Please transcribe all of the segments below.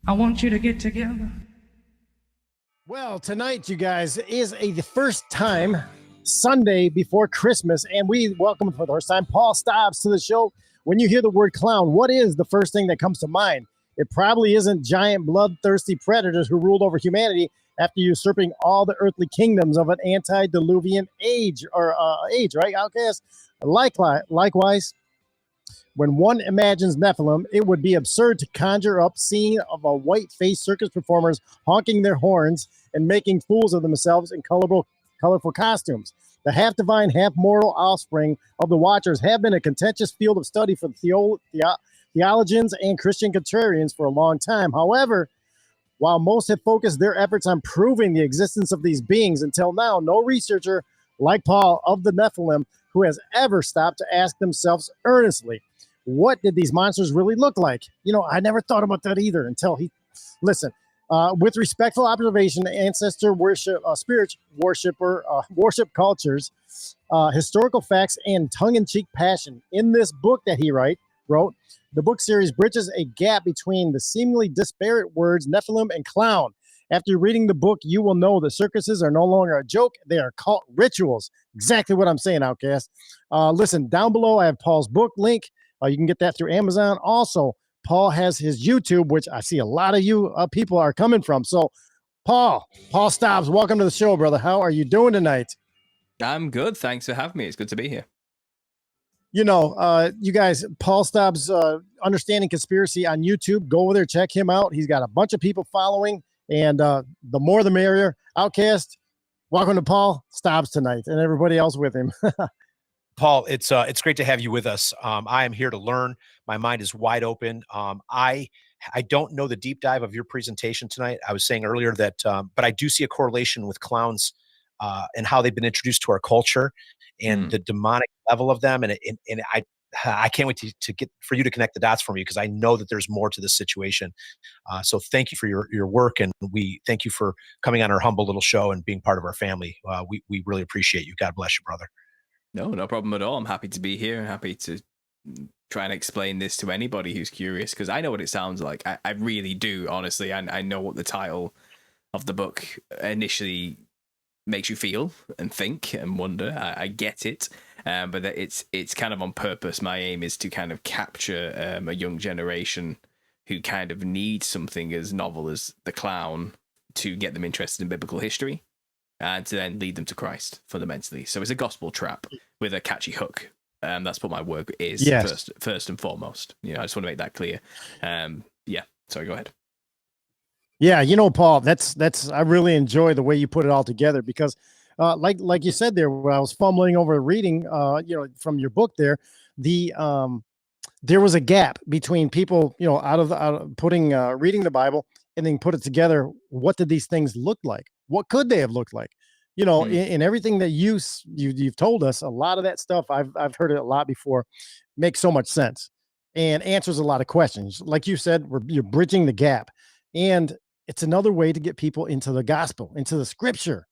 I want you to get together. Well, tonight, you guys, is the first time Sunday before Christmas, and we welcome for the first time Paul Stobbs to the show. When you hear the word clown, what is the first thing that comes to mind? It probably isn't giant bloodthirsty predators who ruled over humanity after usurping all the earthly kingdoms of an antediluvian age, right, Outcast? Likewise, when one imagines Nephilim, it would be absurd to conjure up scene of a white-faced circus performers honking their horns and making fools of themselves in colorful costumes. The half-divine, half-mortal offspring of the Watchers have been a contentious field of study for theologians and Christian contrarians for a long time. However, while most have focused their efforts on proving the existence of these beings, until now, no researcher like Paul of the Nephilim who has ever stopped to ask themselves earnestly, what did these monsters really look like? I never thought about that either until listen, with respectful observation, ancestor worship, spirit worship cultures, historical facts, and tongue-in-cheek passion. In this book that he wrote, the book series bridges a gap between the seemingly disparate words Nephilim and clown. After reading the book, you will know the circuses are no longer a joke. They are cult rituals. Exactly what I'm saying, Outcast. Listen, down below, I have Paul's book link. You can get that through Amazon. Also, Paul has his YouTube, which I see a lot of you people are coming from. So, Paul Stobbs, welcome to the show, brother. How are you doing tonight? I'm good. Thanks for having me. It's good to be here. You guys, Paul Stobbs, Understanding Conspiracy on YouTube. Go over there, check him out. He's got a bunch of people following, and the more the merrier. Outcast, welcome to Paul Stobbs tonight, and everybody else with him. Paul, it's great to have you with us. I am here to learn. My mind is wide open. I don't know the deep dive of your presentation tonight. I was saying earlier that, but I do see a correlation with clowns and how they've been introduced to our culture and the demonic level of them. And I can't wait to get for you to connect the dots for me, because I know that there's more to this situation. So thank you for your work, and we thank you for coming on our humble little show and being part of our family. We really appreciate you. God bless you, brother. No problem at all. I'm happy to be here. I'm happy to try and explain this to anybody who's curious, because I know what it sounds like. I really do, honestly. I know what the title of the book initially makes you feel and think and wonder. I get it, but that it's kind of on purpose. My aim is to kind of capture a young generation who kind of needs something as novel as the clown to get them interested in biblical history, and to then lead them to Christ fundamentally. So it's a gospel trap with a catchy hook. That's what my work is. Yes. First and foremost. I just want to make that clear. Sorry, go ahead. Yeah, Paul, that's I really enjoy the way you put it all together, because like you said there, when I was fumbling over reading from your book there, there was a gap between people, out of putting reading the Bible and then put it together. What did these things look like? What could they have looked like? In everything that you've told us, a lot of that stuff, I've heard it a lot before, makes so much sense and answers a lot of questions. Like you said, you're bridging the gap, and it's another way to get people into the gospel, into the scripture.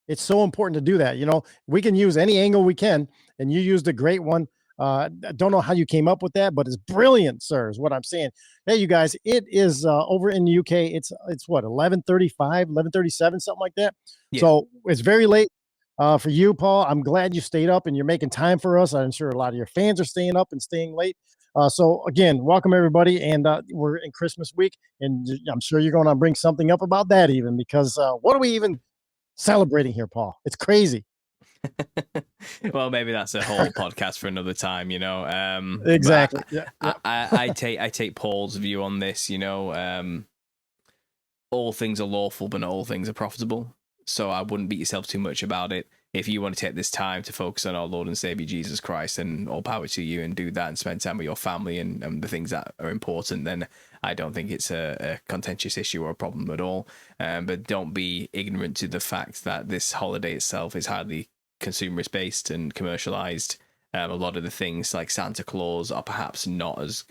It's so important to do that. We can use any angle we can, and you used a great one. I don't know how you came up with that, but it's brilliant, sir, is what I'm saying. Hey, you guys, it is over in the UK. It's what, 11:35, 11:37, something like that. Yeah. So it's very late for you, Paul. I'm glad you stayed up and you're making time for us. I'm sure a lot of your fans are staying up and staying late. So again, welcome everybody. And we're in Christmas week, and I'm sure you're going to bring something up about that even, because what are we even celebrating here, Paul? It's crazy. Well, maybe that's a whole podcast for another time, Exactly. I take Paul's view on this. All things are lawful, but not all things are profitable. So I wouldn't beat yourself too much about it. If you want to take this time to focus on our Lord and Savior Jesus Christ, and all power to you, and do that and spend time with your family and the things that are important, then I don't think it's a contentious issue or a problem at all. But don't be ignorant to the fact that this holiday itself is highly consumerist based and commercialized. A lot of the things like Santa Claus are perhaps not as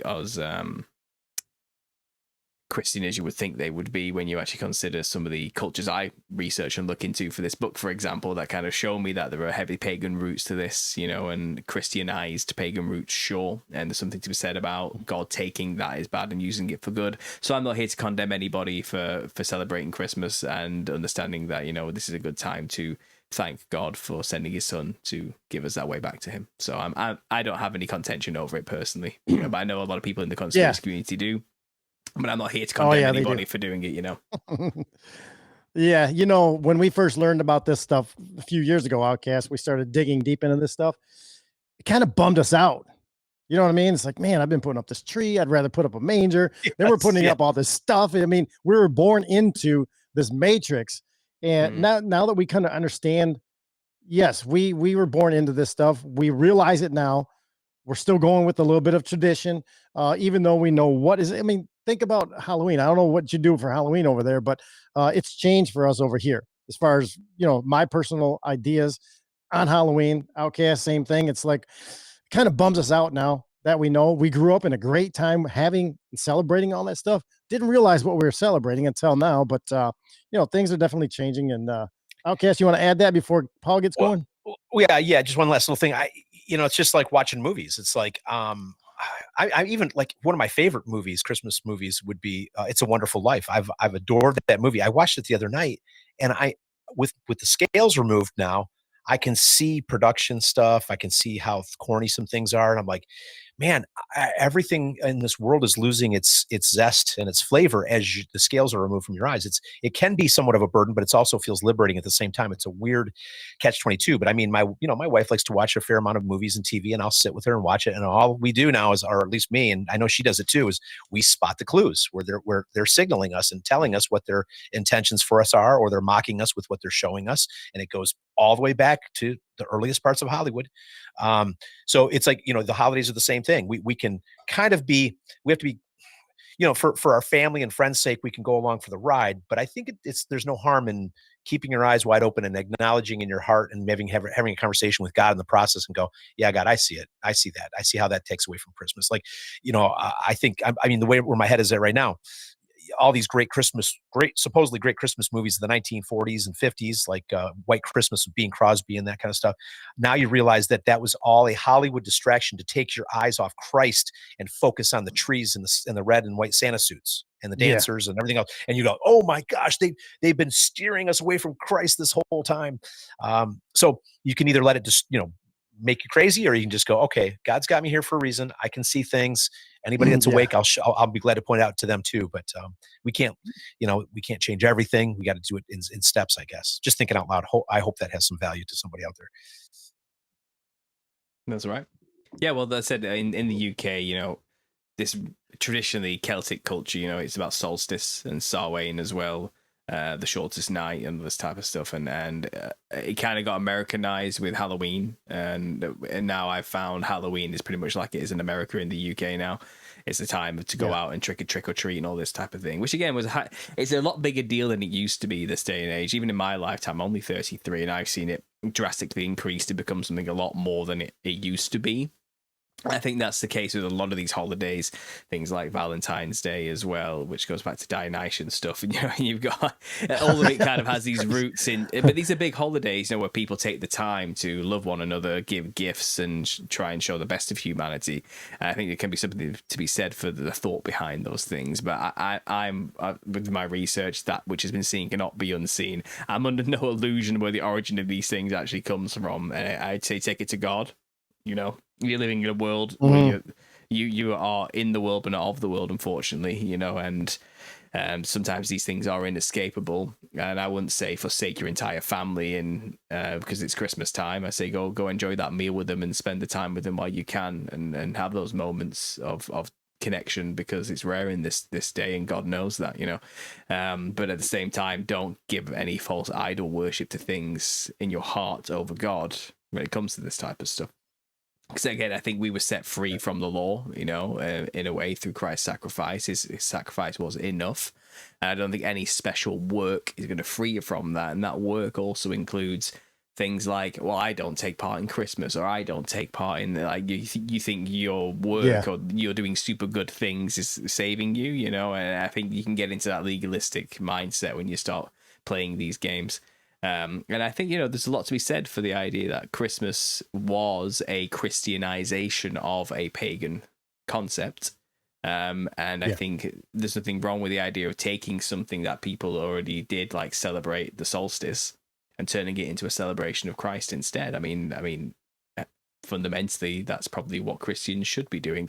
Christian as you would think they would be when you actually consider some of the cultures I research and look into for this book, for example, that kind of show me that there are heavy pagan roots to this, you know, and Christianized pagan roots, sure. And there's something to be said about God taking that is bad and using it for good. So I'm not here to condemn anybody for celebrating Christmas and understanding that, you know, this is a good time to thank God for sending his son to give us that way back to him. So I don't have any contention over it personally, you know, but I know a lot of people in the conspiracy community do. But I'm not here to condemn anybody for doing it, you know. Yeah, you know, when we first learned about this stuff a few years ago, Outcast, we started digging deep into this stuff. It kind of bummed us out. You know what I mean? It's like, man, I've been putting up this tree. I'd rather put up a manger. Yes, then we're putting up all this stuff. I mean, we were born into this matrix. And now that we kind of understand, yes, we were born into this stuff. We realize it now. We're still going with a little bit of tradition, even though we know what is. I mean, think about Halloween. I don't know what you do for Halloween over there, but it's changed for us over here. As far as, you know, my personal ideas on Halloween, Outcast, same thing. It's like, kind of bums us out now that we know. We grew up in a great time having and celebrating all that stuff. Didn't realize what we were celebrating until now, but you know, things are definitely changing. And Outcast, you want to add that before Paul gets going? Yeah. Just one last little thing. You know, it's just like watching movies. It's like, I even like one of my favorite movies, Christmas movies, would be It's a Wonderful Life. I've adored that movie. I watched it the other night, and with the scales removed now, I can see production stuff. I can see how corny some things are, and I'm like, man, everything in this world is losing its zest and its flavor as the scales are removed from your eyes. It can be somewhat of a burden, but it also feels liberating at the same time. It's a weird catch-22. But I mean, my wife likes to watch a fair amount of movies and TV, and I'll sit with her and watch it. And all we do now is, or at least me, and I know she does it too, is we spot the clues where they're signaling us and telling us what their intentions for us are, or they're mocking us with what they're showing us, and it goes all the way back to the earliest parts of Hollywood. So it's like, you know, the holidays are the same thing. We can kind of we have to be, you know, for our family and friends' sake, we can go along for the ride. But I think there's no harm in keeping your eyes wide open and acknowledging in your heart and maybe having a conversation with God in the process and go, yeah, God, I see it. I see that. I see how that takes away from Christmas. Like, you know, I think, I mean, the way where my head is at right now, all these supposedly great Christmas movies of the 1940s and 50s, like White Christmas with Bing Crosby and that kind of stuff. Now you realize that was all a Hollywood distraction to take your eyes off Christ and focus on the trees and the red and white Santa suits and the dancers and everything else. And you go, oh my gosh, they've been steering us away from Christ this whole time. So you can either let it just, you know, make you crazy, or you can just go, okay, God's got me here for a reason. I can see things. Anybody that's awake, I'll be glad to point out to them too. But we can't change everything. We got to do it in steps, I guess. Just thinking out loud. I hope that has some value to somebody out there. That's right. Yeah, well, that said, in the UK, you know, this traditionally Celtic culture, you know, it's about solstice and Samhain as well. The shortest night and this type of stuff, and it kind of got Americanized with Halloween, and now I've found Halloween is pretty much like it is in America in the UK now. It's the time to go out and trick or treat and all this type of thing, which again it's a lot bigger deal than it used to be this day and age. Even in my lifetime, I'm only 33, and I've seen it drastically increase to become something a lot more than it used to be. I think that's the case with a lot of these holidays, things like Valentine's Day as well, which goes back to Dionysian stuff. And, you know, you've got all of it kind of has these roots in, but these are big holidays, you know, where people take the time to love one another, give gifts, and try and show the best of humanity. And I think there can be something to be said for the thought behind those things. But I'm with my research, that which has been seen cannot be unseen. I'm under no illusion where the origin of these things actually comes from. And I'd say take it to God. You know, you're living in a world where you are in the world but not of the world, unfortunately, you know, and sometimes these things are inescapable. And I wouldn't say forsake your entire family and because it's Christmas time. I say go enjoy that meal with them and spend the time with them while you can, and have those moments of connection, because it's rare in this day, and God knows that, you know. But at the same time, don't give any false idol worship to things in your heart over God when it comes to this type of stuff. Because again, I think we were set free from the law, you know, in a way through Christ's sacrifice. His sacrifice was enough. And I don't think any special work is going to free you from that. And that work also includes things like, well, I don't take part in Christmas, or I don't take part in, like, you think your work or you're doing super good things is saving you, you know. And I think you can get into that legalistic mindset when you start playing these games. And I think, you know, there's a lot to be said for the idea that Christmas was a Christianization of a pagan concept. And I think there's nothing wrong with the idea of taking something that people already did, like celebrate the solstice, and turning it into a celebration of Christ instead. I mean, fundamentally, that's probably what Christians should be doing.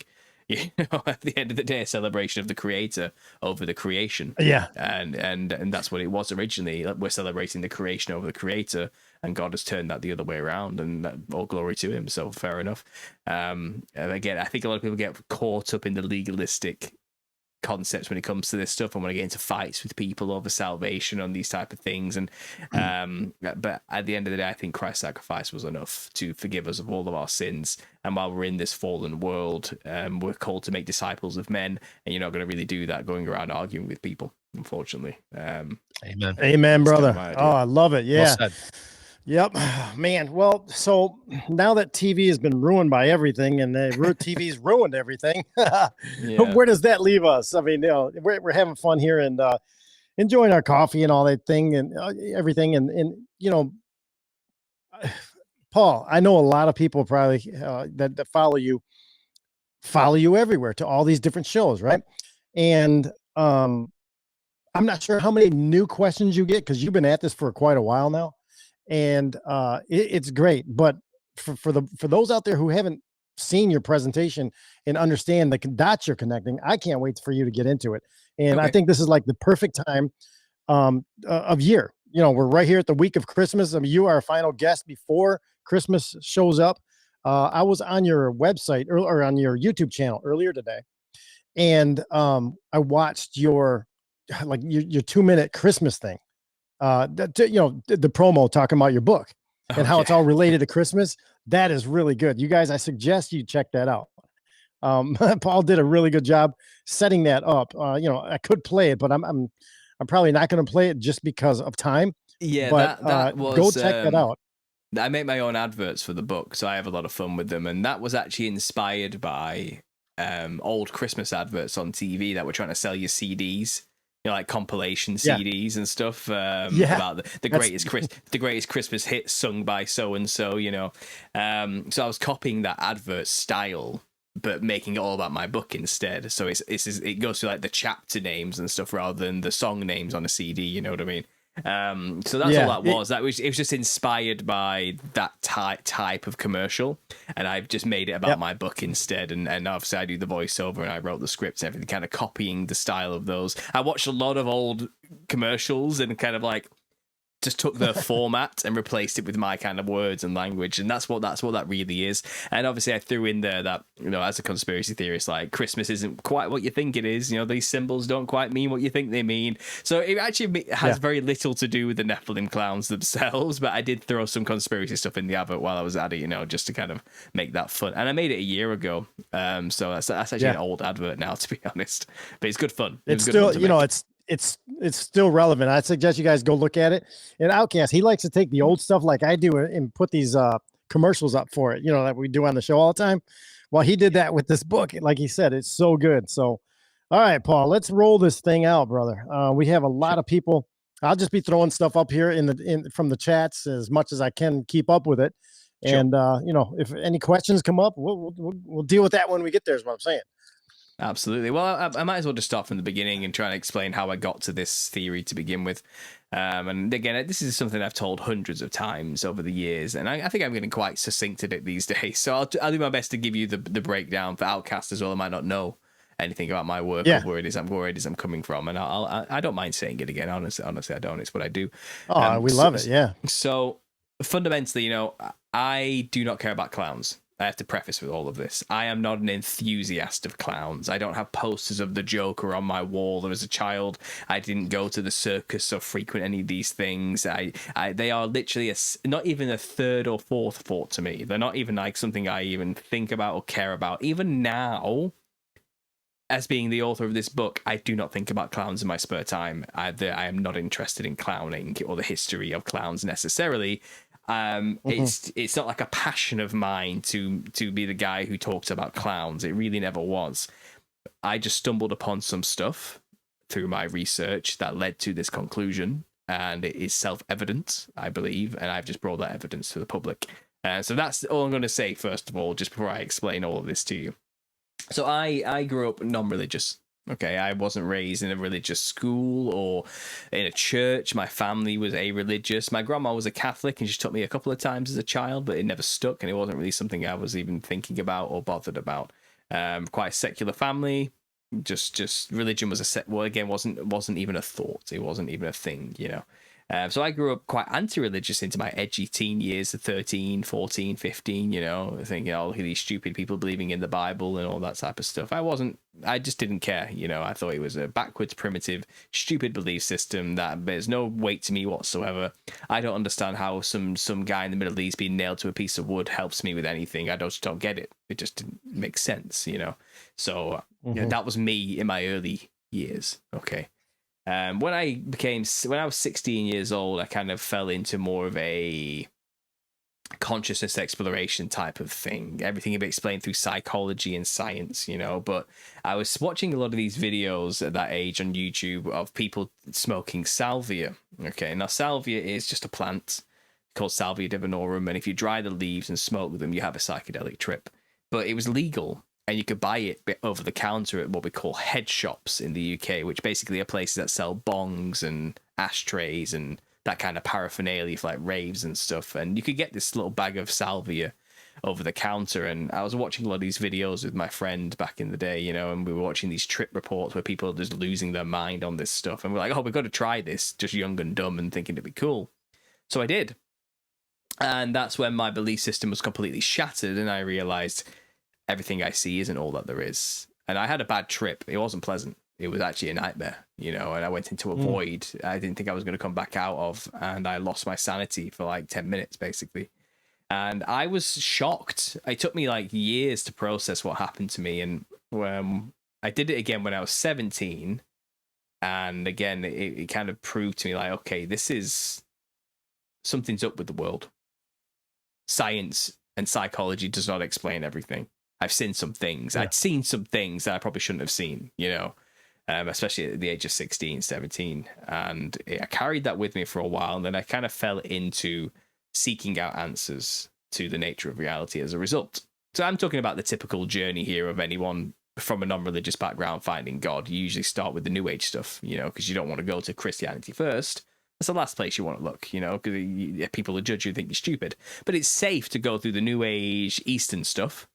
You know, at the end of the day, a celebration of the Creator over the creation. Yeah, and that's what it was originally. We're celebrating the creation over the Creator, and God has turned that the other way around, and all glory to Him. So fair enough. And again, I think a lot of people get caught up in the legalistic concepts when it comes to this stuff, and want to get into fights with people over salvation on these type of things. And but at the end of the day, I think Christ's sacrifice was enough to forgive us of all of our sins. And while we're in this fallen world, we're called to make disciples of men, and you're not going to really do that going around arguing with people, unfortunately. Amen, brother. Oh, I love it. Yeah. Well said. Yep, man. Well, so now that TV has been ruined by everything, and TV's ruined everything, where does that leave us? I mean, you know, we're having fun here and enjoying our coffee and all that thing and everything, and you know, Paul, I know a lot of people probably that follow you everywhere to all these different shows, right? And I'm not sure how many new questions you get because you've been at this for quite a while now. And it's great, but for those out there who haven't seen your presentation and understand the dots you're connecting, I can't wait for you to get into it. And I think this is like the perfect time of year. You know, we're right here at the week of Christmas. I mean, you are our final guest before Christmas shows up. I was on your website or on your YouTube channel earlier today, and I watched your 2-minute Christmas thing. You know, the promo talking about your book and how it's all related to Christmas. That is really good. You guys, I suggest you check that out. Paul did a really good job setting that up. You know, I could play it, but I'm probably not going to play it just because of time. Yeah, but that was, go check that out. I make my own adverts for the book, so I have a lot of fun with them. And that was actually inspired by old Christmas adverts on TV that were trying to sell you CDs. You know, like compilation CDs and stuff about the greatest Christmas hits sung by so and so. You know, so I was copying that advert style, but making it all about my book instead. So it goes to like the chapter names and stuff rather than the song names on a CD. You know what I mean? So that's all that was. It was just inspired by that type of commercial, and I've just made it about my book instead. And obviously I do the voiceover and I wrote the scripts and everything, kind of copying the style of those. I watched a lot of old commercials and kind of like just took the format and replaced it with my kind of words and language, and that's what that really is. And obviously I threw in there that, you know, as a conspiracy theorist, like, Christmas isn't quite what you think it is. You know, these symbols don't quite mean what you think they mean. So it actually has very little to do with the Nephilim clowns themselves, but I did throw some conspiracy stuff in the advert while I was at it, you know, just to kind of make that fun. And I made it a year ago, so that's actually an old advert now, to be honest, but it's good fun. It's still, you know, it's still relevant. I suggest you guys go look at it. And Outcast, he likes to take the old stuff like I do and put these commercials up for it, you know, that we do on the show all the time. Well, he did that with this book. Like he said, it's so good. So, all right, Paul, let's roll this thing out, brother. We have a lot of people. I'll just be throwing stuff up here from the chats as much as I can keep up with it. Sure. And you know, if any questions come up, we'll deal with that when we get there, is what I'm saying. Absolutely. Well, I might as well just start from the beginning and try and explain how I got to this theory to begin with. And again, this is something I've told hundreds of times over the years, and I think I'm getting quite succinct at it these days. So I'll do my best to give you the breakdown for Outcast as well. I might not know anything about my work or where it is I'm coming from, and I don't mind saying it again. Honestly, I don't. It's what I do. Oh, we love it. Yeah. So fundamentally, you know, I do not care about clowns. I have to preface with all of this. I am not an enthusiast of clowns. I don't have posters of the Joker on my wall. As a child, I didn't go to the circus or frequent any of these things. They are literally not even a third or fourth thought to me. They're not even like something I even think about or care about. Even now, as being the author of this book, I do not think about clowns in my spare time. I am not interested in clowning or the history of clowns necessarily. It's not like a passion of mine to be the guy who talks about clowns. It really never was. I just stumbled upon some stuff through my research that led to this conclusion, and it is self-evident, I believe, and I've just brought that evidence to the public. So that's all I'm going to say, first of all, just before I explain all of this to you. So I grew up non-religious. Okay, I wasn't raised in a religious school or in a church. My family was a-religious. My grandma was a Catholic, and she taught me a couple of times as a child, but it never stuck, and it wasn't really something I was even thinking about or bothered about. Quite a secular family. Just religion was wasn't even a thought. It wasn't even a thing, you know. So I grew up quite anti-religious into my edgy teen years of 13, 14, 15, you know, thinking all these stupid people believing in the Bible and all that type of stuff. I just didn't care, you know. I thought it was a backwards, primitive, stupid belief system that bears no weight to me whatsoever. I don't understand how some guy in the Middle East being nailed to a piece of wood helps me with anything. I just don't get it. It just didn't make sense, you know. So that was me in my early years, okay. When I was 16 years old, I kind of fell into more of a consciousness exploration type of thing. Everything had been explained through psychology and science, you know, but I was watching a lot of these videos at that age on YouTube of people smoking salvia. Okay, now salvia is just a plant called Salvia divinorum, and if you dry the leaves and smoke them, you have a psychedelic trip. But it was legal, and you could buy it over the counter at what we call head shops in the UK, which basically are places that sell bongs and ashtrays and that kind of paraphernalia for like raves and stuff. And you could get this little bag of salvia over the counter. And I was watching a lot of these videos with my friend back in the day, you know, and we were watching these trip reports where people are just losing their mind on this stuff. And we're like, oh, we've got to try this, just young and dumb and thinking it'd be cool. So I did. And that's when my belief system was completely shattered, and I realized everything I see isn't all that there is. And I had a bad trip. It wasn't pleasant. It was actually a nightmare, you know, and I went into a void I didn't think I was going to come back out of, and I lost my sanity for like 10 minutes, basically. And I was shocked. It took me like years to process what happened to me. And I did it again when I was 17. And again, it kind of proved to me like, okay, something's up with the world. Science and psychology does not explain everything. I've seen some things. Yeah. I'd seen some things that I probably shouldn't have seen, you know, especially at the age of 16, 17. And I carried that with me for a while. And then I kind of fell into seeking out answers to the nature of reality as a result. So I'm talking about the typical journey here of anyone from a non-religious background finding God. You usually start with the New Age stuff, you know, because you don't want to go to Christianity first. That's the last place you want to look, you know, because people will judge you and think you're stupid. But it's safe to go through the New Age Eastern stuff,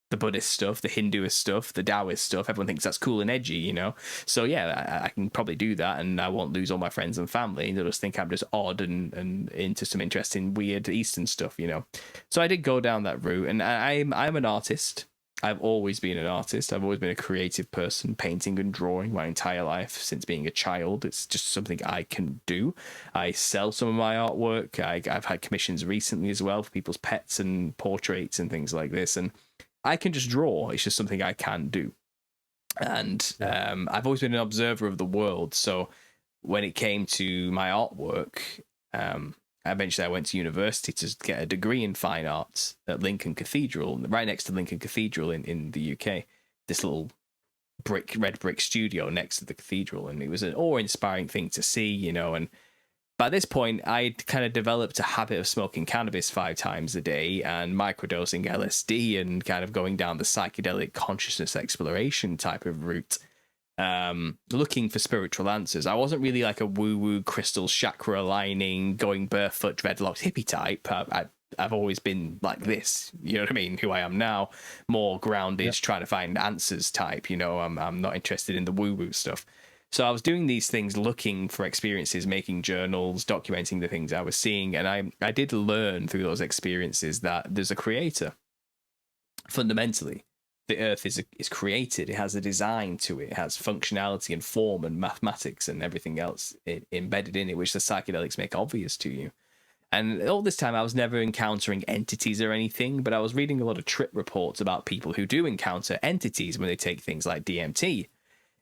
the Buddhist stuff, the Hinduist stuff, the Taoist stuff. Everyone thinks that's cool and edgy, you know. So yeah, I can probably do that, and I won't lose all my friends and family. They'll just think I'm just odd and into some interesting, weird Eastern stuff, you know. So I did go down that route, and I'm an artist. I've always been an artist. I've always been a creative person, painting and drawing my entire life since being a child. It's just something I can do. I sell some of my artwork. I've had commissions recently as well for people's pets and portraits and things like this. And I can just draw. It's just something I can do. And I've always been an observer of the world. So when it came to my artwork, eventually I went to university to get a degree in fine arts at Lincoln Cathedral, right next to Lincoln Cathedral in the UK. This little red brick studio next to the cathedral. And it was an awe-inspiring thing to see, you know. And by this point, I'd kind of developed a habit of smoking cannabis 5 times a day and microdosing LSD and kind of going down the psychedelic consciousness exploration type of route, looking for spiritual answers. I wasn't really like a woo-woo crystal chakra aligning, going barefoot, dreadlocks hippie type. I've always been like this, you know what I mean? Who I am now, more grounded, trying to find answers type, you know. I'm not interested in the woo-woo stuff. So I was doing these things, looking for experiences, making journals, documenting the things I was seeing. And I did learn through those experiences that there's a creator. Fundamentally, the earth is created. It has a design to it. It has functionality and form and mathematics and everything else embedded in it, which the psychedelics make obvious to you. And all this time, I was never encountering entities or anything, but I was reading a lot of trip reports about people who do encounter entities when they take things like DMT.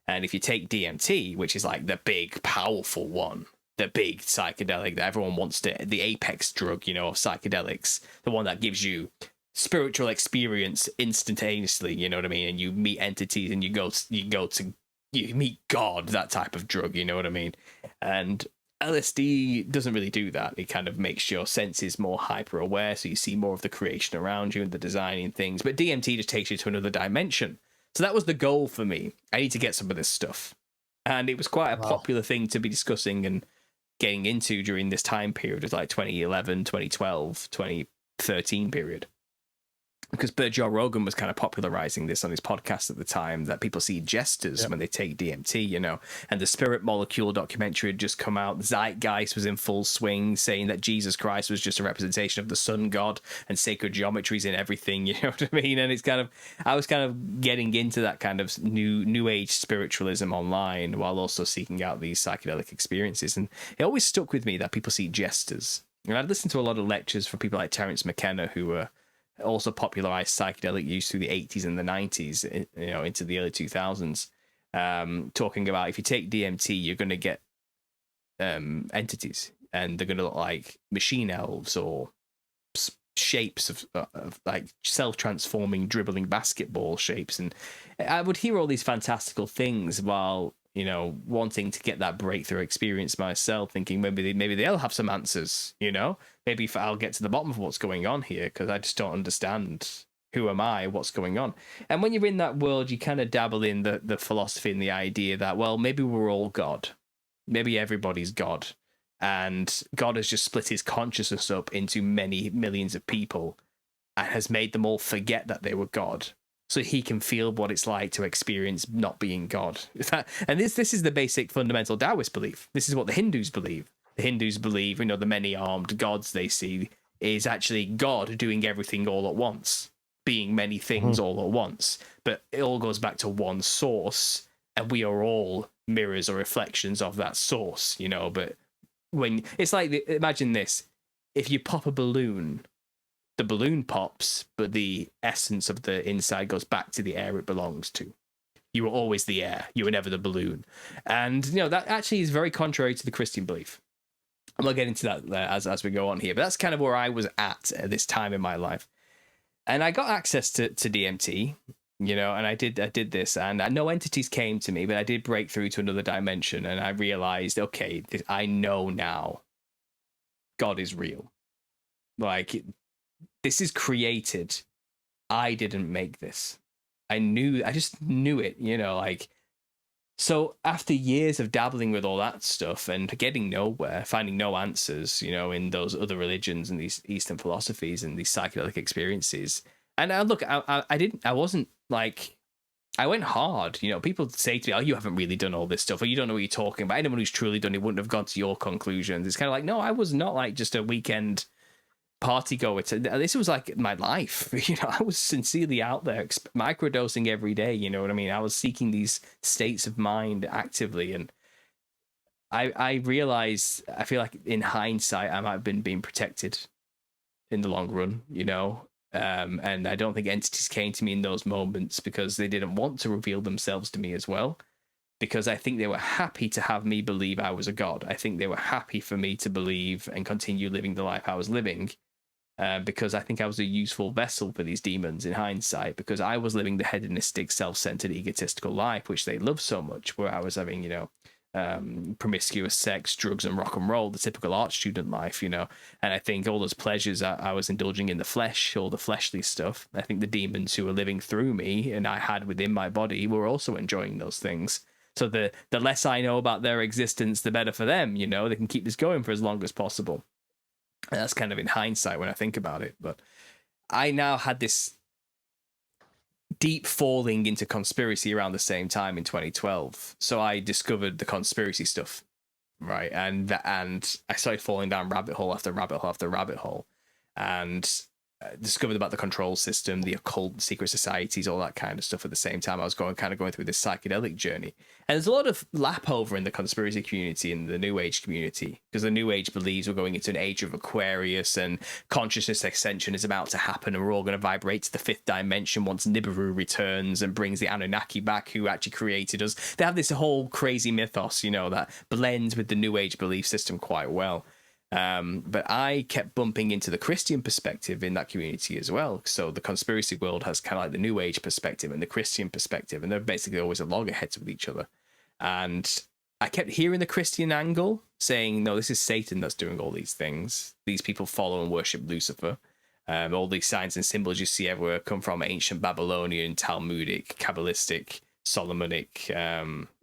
And if you take DMT, which is like the big, powerful one, the big psychedelic that everyone wants to, the apex drug, you know, of psychedelics, the one that gives you spiritual experience instantaneously, you know what I mean? And you meet entities and you meet God, that type of drug, you know what I mean? And LSD doesn't really do that. It kind of makes your senses more hyper aware, so you see more of the creation around you and the designing things. But DMT just takes you to another dimension. So that was the goal for me. I need to get some of this stuff. And it was quite a popular thing to be discussing and getting into during this time period of like 2011, 2012, 2013 period. Because Joe Rogan was kind of popularizing this on his podcast at the time, that people see jesters when they take DMT, you know, and the Spirit Molecule documentary had just come out. Zeitgeist was in full swing, saying that Jesus Christ was just a representation of the sun god and sacred geometries in everything, you know what I mean? And it's kind of, I was kind of getting into that kind of new age spiritualism online while also seeking out these psychedelic experiences. And it always stuck with me that people see jesters. And I'd listened to a lot of lectures from people like Terence McKenna, who were also popularized psychedelic use through the 80s and the 90s, you know, into the early 2000s, talking about if you take DMT, you're going to get entities, and they're going to look like machine elves or shapes of like self-transforming, dribbling basketball shapes. And I would hear all these fantastical things while, you know, wanting to get that breakthrough experience myself, thinking maybe they'll have some answers, you know, maybe if I'll get to the bottom of what's going on here, because I just don't understand. Who am I? What's going on? And when you're in that world, you kind of dabble in the philosophy and the idea that, well, maybe we're all God. Maybe everybody's God. And God has just split his consciousness up into many millions of people and has made them all forget that they were God, so he can feel what it's like to experience not being God. And this is the basic fundamental Taoist belief. This is what the Hindus believe. The Hindus believe, you know, the many-armed gods they see is actually God doing everything all at once, being many things all at once. But it all goes back to one source, and we are all mirrors or reflections of that source, you know. But when it's like, imagine this: if you pop a balloon, the balloon pops, but the essence of the inside goes back to the air it belongs to. You were always the air. You were never the balloon. And, you know, that actually is very contrary to the Christian belief. I'm not getting into that as we go on here, but that's kind of where I was at this time in my life. And I got access to DMT, you know, and I did this, and no entities came to me, but I did break through to another dimension, and I realized, okay, I know now God is real. Like, this is created. I didn't make this. I just knew it, you know, like. So after years of dabbling with all that stuff and getting nowhere, finding no answers, you know, in those other religions and these Eastern philosophies and these psychedelic experiences. And look, I wasn't like, I went hard. You know, people say to me, oh, you haven't really done all this stuff, or you don't know what you're talking about. Anyone who's truly done it wouldn't have gone to your conclusions. It's kind of like, no, I was not like just a weekend party goer. This was like my life. You know, I was sincerely out there microdosing every day, you know what I mean? I was seeking these states of mind actively, and I realized, I feel like in hindsight I might have been being protected in the long run, you know. And I don't think entities came to me in those moments because they didn't want to reveal themselves to me as well, because I think they were happy to have me believe I was a god. I think they were happy for me to believe and continue living the life I was living, because I think I was a useful vessel for these demons in hindsight, because I was living the hedonistic, self-centered, egotistical life, which they love so much, where I was having, you know, promiscuous sex, drugs, and rock and roll, the typical art student life, you know. And I think all those pleasures I was indulging in the flesh, all the fleshly stuff, I think the demons who were living through me and I had within my body were also enjoying those things. So the less I know about their existence, the better for them, you know. They can keep this going for as long as possible. And that's kind of in hindsight when I think about it. But I now had this deep falling into conspiracy around the same time in 2012. So I discovered the conspiracy stuff, right? And I started falling down rabbit hole after rabbit hole after rabbit hole. And discovered about the control system, the occult, secret societies, all that kind of stuff at the same time. I was going through this psychedelic journey. And there's a lot of lap over in the conspiracy community and the New Age community, because the New Age believes we're going into an age of Aquarius and consciousness ascension is about to happen and we're all going to vibrate to the fifth dimension once Nibiru returns and brings the Anunnaki back who actually created us. They have this whole crazy mythos, you know, that blends with the New Age belief system quite well. But I kept bumping into the Christian perspective in that community as well. So the conspiracy world has kind of like the New Age perspective and the Christian perspective, and they're basically always at loggerheads with each other. And I kept hearing the Christian angle saying, no, this is Satan that's doing all these things. These people follow and worship Lucifer. All these signs and symbols you see everywhere come from ancient Babylonian, Talmudic, Kabbalistic, Solomonic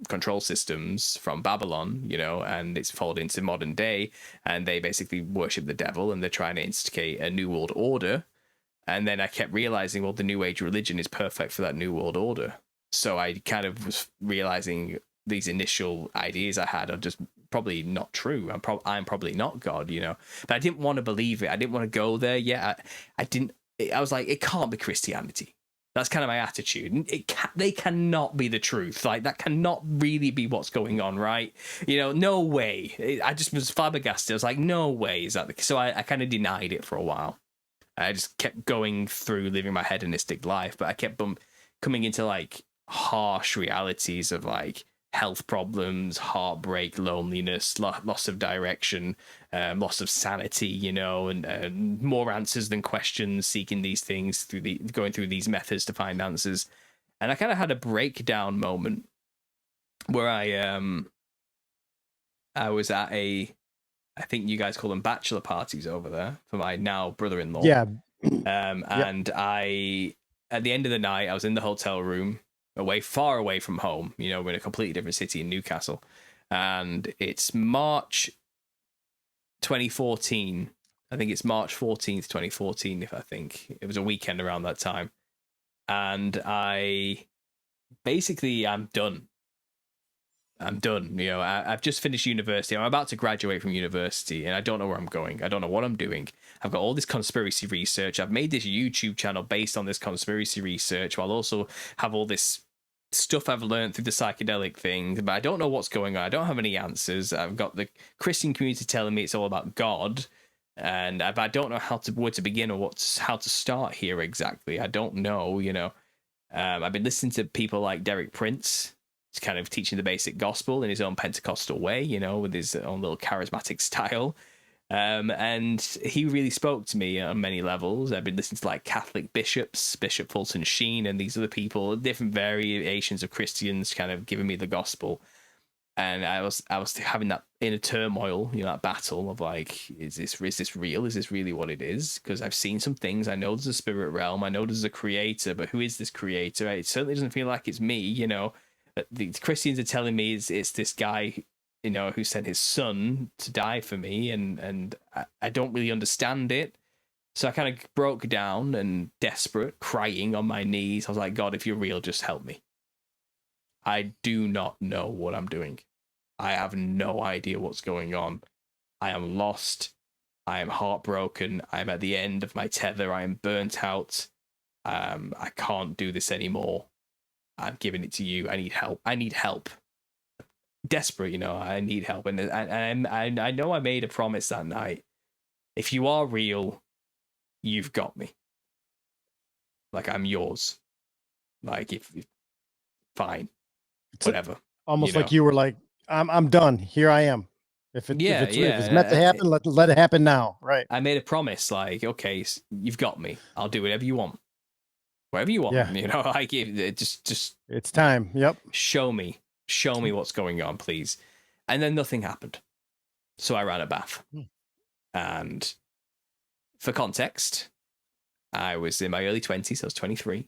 control systems from Babylon, you know, and it's followed into modern day, and they basically worship the devil and they're trying to instigate a new world order. And then I kept realizing, well, the New Age religion is perfect for that new world order. So I kind of was realizing these initial ideas I had are just probably not true. I'm probably not God, you know, but I didn't want to believe it. I didn't want to go there yet. I was like, it can't be Christianity. That's kind of my attitude. They cannot be the truth. Like, that cannot really be what's going on, right? You know, no way. I just was flabbergasted. I was like, no way is that the... So I kind of denied it for a while. I just kept going through living my hedonistic life, but I kept coming into, like, harsh realities of, like, health problems, heartbreak, loneliness, loss of direction, loss of sanity, you know, and more answers than questions, seeking these things going through these methods to find answers. And I kind of had a breakdown moment where I was at I think you guys call them bachelor parties over there for my now brother-in-law. Yeah. And I, at the end of the night, I was in the hotel room, far away from home. You know, we're in a completely different city in Newcastle, and it's March 2014. I think it's March 14th, 2014. If I think it was a weekend around that time, and I'm done. I'm done. You know, I've just finished university. I'm about to graduate from university, and I don't know where I'm going. I don't know what I'm doing. I've got all this conspiracy research. I've made this YouTube channel based on this conspiracy research, while also have all this stuff I've learned through the psychedelic thing, but I don't know what's going on. I don't have any answers. I've got the Christian community telling me it's all about God, and I don't know where to begin or how to start here exactly. I don't know, you know. I've been listening to people like Derek Prince. He's kind of teaching the basic gospel in his own Pentecostal way, you know, with his own little charismatic style. And he really spoke to me on many levels. I've been listening to like Catholic bishops, Bishop Fulton Sheen, and these other people, different variations of Christians kind of giving me the gospel. And I was having that inner turmoil, you know, that battle of like, is this real? Is this really what it is? Because I've seen some things. I know there's a spirit realm. I know there's a creator, but who is this creator? It certainly doesn't feel like it's me, you know. The Christians are telling me it's this guy, you know, who sent his son to die for me, and I don't really understand it. So I kind of broke down and desperate, crying on my knees. I was like, God, if you're real, just help me. I do not know what I'm doing. I have no idea what's going on. I am lost. I am heartbroken. I'm at the end of my tether. I am burnt out. I can't do this anymore. I'm giving it to you. I need help. I need help. Desperate, you know. I need help. And I know I made a promise that night. If you are real, you've got me. Like, I'm yours. Like, if fine, whatever. Almost you like know? you were like, I'm done. Here I am. If it's meant to happen, let it happen now. Right. I made a promise. Like, okay, you've got me. I'll do whatever you want. Whatever you want. Yeah. You know, like, just it's time. Yep. Show me what's going on, please. And then nothing happened. So I ran a bath. And for context, I was in my early 20s. I was 23.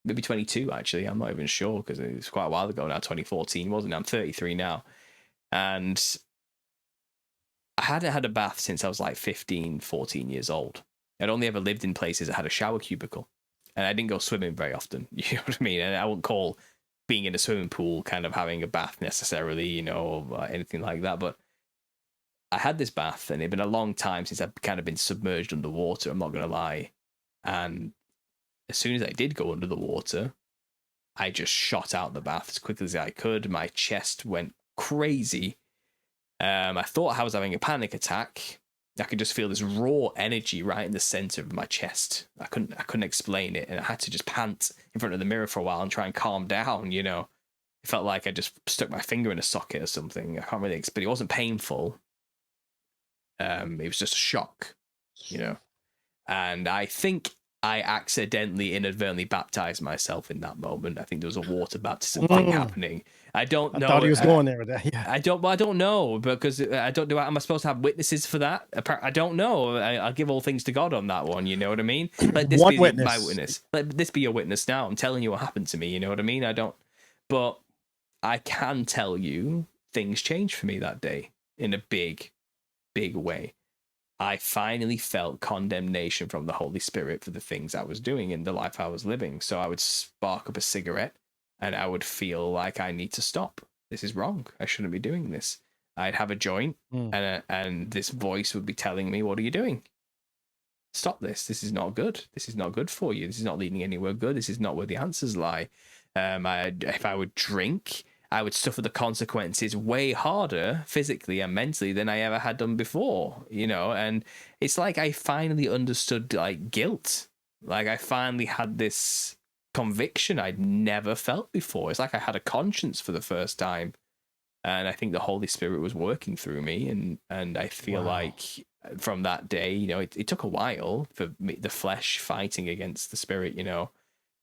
Maybe 22, actually. I'm not even sure, because it was quite a while ago now. 2014, wasn't it? I'm 33 now. And I hadn't had a bath since I was like 15, 14 years old. I'd only ever lived in places that had a shower cubicle. And I didn't go swimming very often. You know what I mean? And I wouldn't call being in a swimming pool kind of having a bath necessarily, you know, or anything like that. But I had this bath, and it'd been a long time since I'd kind of been submerged underwater, I'm not going to lie. And as soon as I did go under the water, I just shot out the bath as quickly as I could. My chest went crazy. I thought I was having a panic attack. I could just feel this raw energy right in the center of my chest. I couldn't explain it, and I had to just pant in front of the mirror for a while and try and calm down. You know, it felt like I just stuck my finger in a socket or something. I can't really explain. It wasn't painful. It was just a shock, you know. And I think I accidentally, inadvertently baptized myself in that moment. I think there was a water baptism thing happening. I don't know. I thought he was going there with that. Yeah. I don't know, because I don't do. Am I supposed to have witnesses for that? I don't know. I'll give all things to God on that one. You know what I mean? Let this be witness. my witness. Let this be your witness now. I'm telling you what happened to me. You know what I mean? I don't. But I can tell you things changed for me that day in a big way. I finally felt condemnation from the Holy Spirit for the things I was doing in the life I was living. So I would spark up a cigarette and I would feel like I need to stop. This is wrong. I shouldn't be doing this. I'd have a joint and this voice would be telling me, what are you doing? Stop this. This is not good. This is not good for you. This is not leading anywhere good. This is not where the answers lie. If I would drink, I would suffer the consequences way harder physically and mentally than I ever had done before, you know. And it's like I finally understood like guilt. Like I finally had this conviction I'd never felt before. It's like I had a conscience for the first time. And I think the Holy Spirit was working through me. And I feel like from that day, you know, it took a while for me, the flesh fighting against the spirit, you know.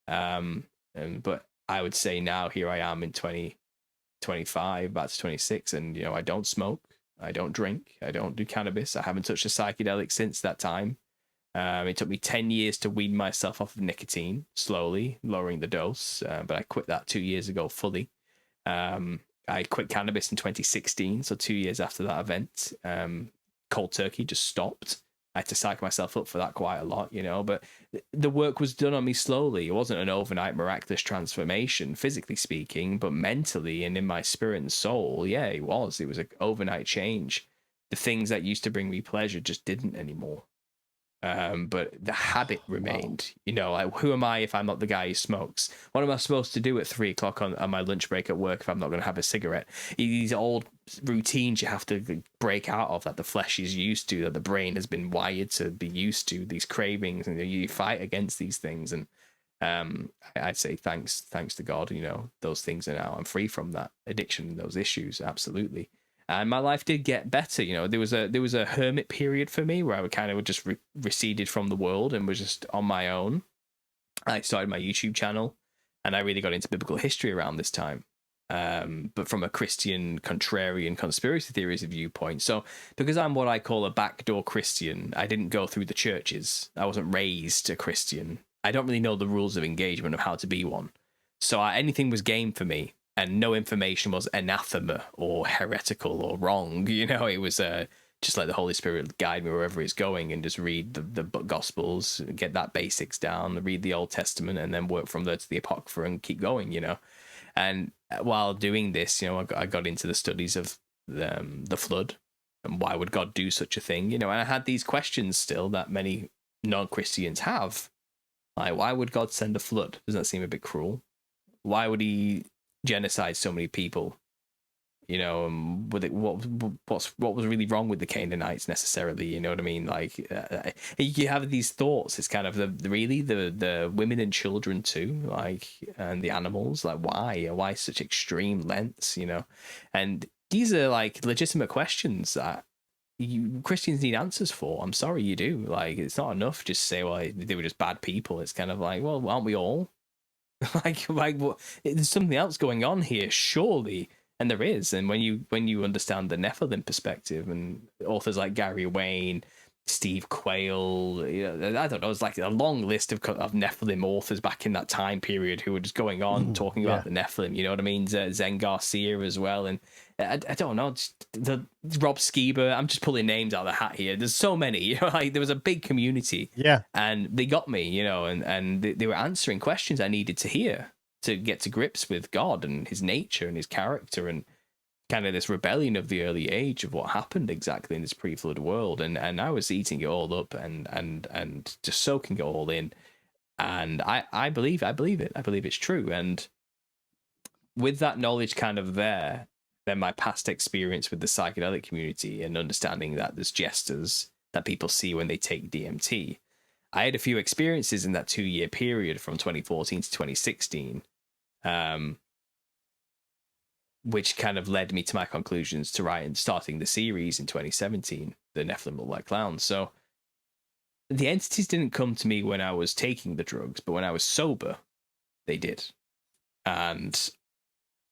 But I would say now here I am in 2025, about to 26, and you know, I don't smoke, I don't drink, I don't do cannabis, I haven't touched a psychedelic since that time. It took me 10 years to wean myself off of nicotine, slowly lowering the dose, but I quit that 2 years ago fully. I quit cannabis in 2016, so 2 years after that event. Cold turkey, just stopped. I had to psych myself up for that quite a lot, you know, but the work was done on me slowly. It wasn't an overnight miraculous transformation, physically speaking, but mentally and in my spirit and soul, yeah, it was. It was an overnight change. The things that used to bring me pleasure just didn't anymore. But the habit remained. You know, like, who am I if I'm not the guy who smokes? What am I supposed to do at 3 o'clock on my lunch break at work if I'm not going to have a cigarette? These old routines you have to break out of, that the flesh is used to, that the brain has been wired to be used to, these cravings, and you fight against these things. And I'd say thanks to God, you know, those things are now, I'm free from that addiction and those issues, absolutely. And my life did get better. You know, there was a hermit period for me where I would kind of just receded from the world and was just on my own. I started my YouTube channel, and I really got into biblical history around this time, but from a Christian contrarian conspiracy theories viewpoint. So because I'm what I call a backdoor Christian, I didn't go through the churches. I wasn't raised a Christian. I don't really know the rules of engagement of how to be one. So anything was game for me. And no information was anathema or heretical or wrong. You know, it was just let the Holy Spirit guide me wherever it's going, and just read the Gospels, get that basics down, read the Old Testament, and then work from there to the Apocrypha and keep going, you know. And while doing this, you know, I got into the studies of the flood and why would God do such a thing, you know. And I had these questions still that many non-Christians have. Like, why would God send a flood? Doesn't that seem a bit cruel? Why would he genocide so many people, you know? With it, what was really wrong with the Canaanites necessarily, you know what I mean? Like, you have these thoughts. It's kind of the women and children too, like, and the animals. Like, why such extreme lengths, you know? And these are like legitimate questions that Christians need answers for. I'm sorry, you do. Like, it's not enough just say, well, they were just bad people. It's kind of like, well, aren't we all? like what, there's something else going on here, surely. And there is. And when you understand the Nephilim perspective, and authors like Gary Wayne, Steve Quayle, you know, I don't know, it's like a long list of Nephilim authors back in that time period who were just going on talking about the Nephilim, you know what I mean? Zen Garcia as well. And I don't know, the Rob Skiba, I'm just pulling names out of the hat here. There's so many, you know, like there was a big community. Yeah. And they got me, you know, and they were answering questions I needed to hear to get to grips with God and his nature and his character and kind of this rebellion of the early age of what happened exactly in this pre-flood world, and I was eating it all up and just soaking it all in, and I believe it. I believe it's true. And with that knowledge kind of there, then my past experience with the psychedelic community and understanding that there's jesters that people see when they take DMT, I had a few experiences in that 2-year period from 2014 to 2016, which kind of led me to my conclusions to write and starting the series in 2017, the Nephilim Look Like Clowns. So the entities didn't come to me when I was taking the drugs, but when I was sober, they did. And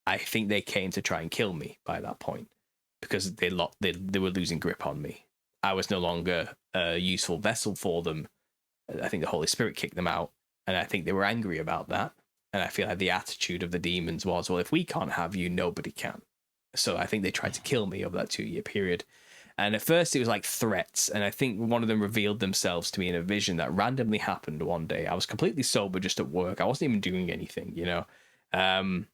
I think they came to try and kill me by that point, because they were losing grip on me. I was no longer a useful vessel for them. I think the Holy Spirit kicked them out, and I think they were angry about that. And I feel like the attitude of the demons was, well, if we can't have you, nobody can. So I think they tried to kill me over that 2-year period. And at first it was like threats. And I think one of them revealed themselves to me in a vision that randomly happened one day. I was completely sober, just at work. I wasn't even doing anything, you know. And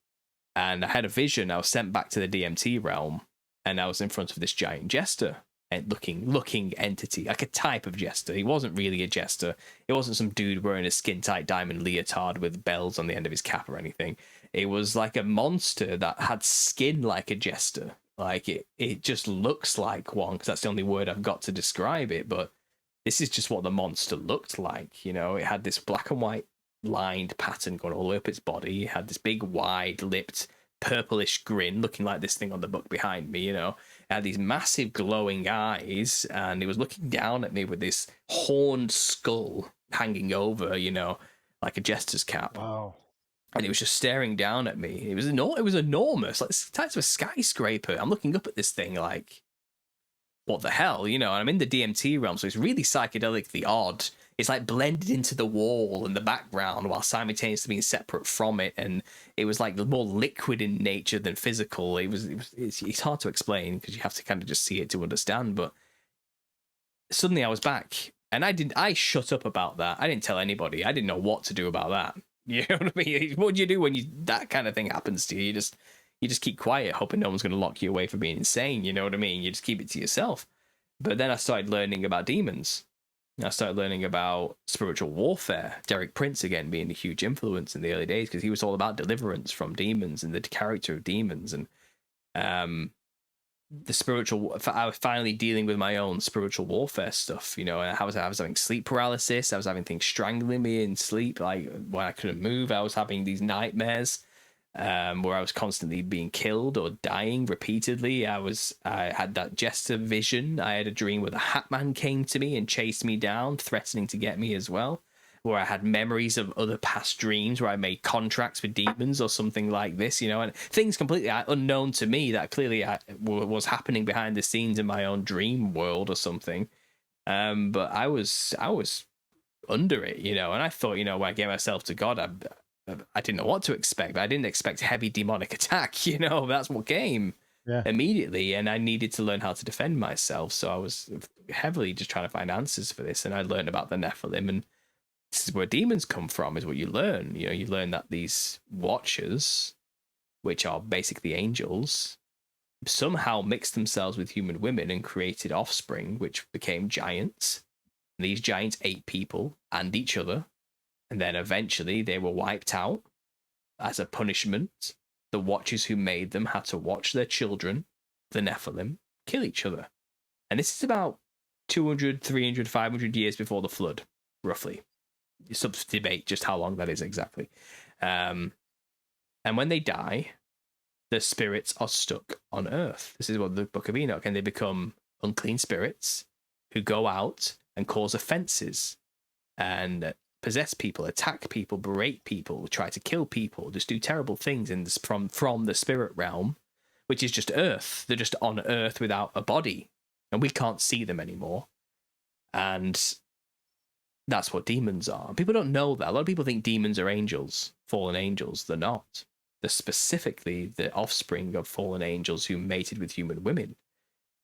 I had a vision. I was sent back to the DMT realm, and I was in front of this giant jester and looking entity, like a type of jester. He wasn't really a jester. It wasn't some dude wearing a skin-tight diamond leotard with bells on the end of his cap or anything. It was like a monster that had skin like a jester. Like it just looks like one, because that's the only word I've got to describe it. But this is just what the monster looked like. You know, it had this black and white lined pattern going all the way up its body. It had this big wide-lipped purplish grin, looking like this thing on the book behind me, you know. It had these massive glowing eyes, and it was looking down at me with this horned skull hanging over, you know, like a jester's cap. Wow. And it was just staring down at me. It was enormous, like the size of a skyscraper. I'm looking up at this thing like, what the hell, you know? And I'm in the DMT realm, so it's really psychedelically odd. It's like blended into the wall and the background while simultaneously being separate from it. And it was like more liquid in nature than physical. It's hard to explain because you have to kind of just see it to understand. But suddenly I was back, and I shut up about that. I didn't tell anybody. I didn't know what to do about that. You know what I mean? What do you do when that kind of thing happens to you? You just keep quiet, hoping no one's going to lock you away for being insane. You know what I mean? You just keep it to yourself. But then I started learning about demons. I started learning about spiritual warfare. Derek Prince, again, being a huge influence in the early days, because he was all about deliverance from demons and the character of demons. And the spiritual, I was finally dealing with my own spiritual warfare stuff, you know. And I was having sleep paralysis. I was having things strangling me in sleep, like when I couldn't move. I was having these nightmares where I was constantly being killed or dying repeatedly. I had that jester vision. I had a dream where the Hat Man came to me and chased me down, threatening to get me as well. Where I had memories of other past dreams where I made contracts with demons or something like this, you know, and things completely unknown to me that clearly was happening behind the scenes in my own dream world or something. But I was under it, you know, and I thought, you know, when I gave myself to God, I didn't know what to expect. I didn't expect heavy demonic attack, you know. That's what came immediately, and I needed to learn how to defend myself. So I was heavily just trying to find answers for this, and I learned about the Nephilim, and this is where demons come from, is what you learn. You know, you learn that these watchers, which are basically angels, somehow mixed themselves with human women and created offspring, which became giants. And these giants ate people and each other. And then eventually they were wiped out. As a punishment, the watchers who made them had to watch their children, the Nephilim, kill each other. And this is about 200, 300, 500 years before the flood, roughly. Some debate just how long that is exactly. And when they die, the spirits are stuck on earth. This is what the Book of Enoch, and they become unclean spirits who go out and cause offenses and possess people, attack people, berate people, try to kill people, just do terrible things in this, from the spirit realm, which is just earth. They're just on earth without a body, and we can't see them anymore. And that's what demons are. People don't know that. A lot of people think demons are angels, fallen angels. They're not. They're specifically the offspring of fallen angels who mated with human women.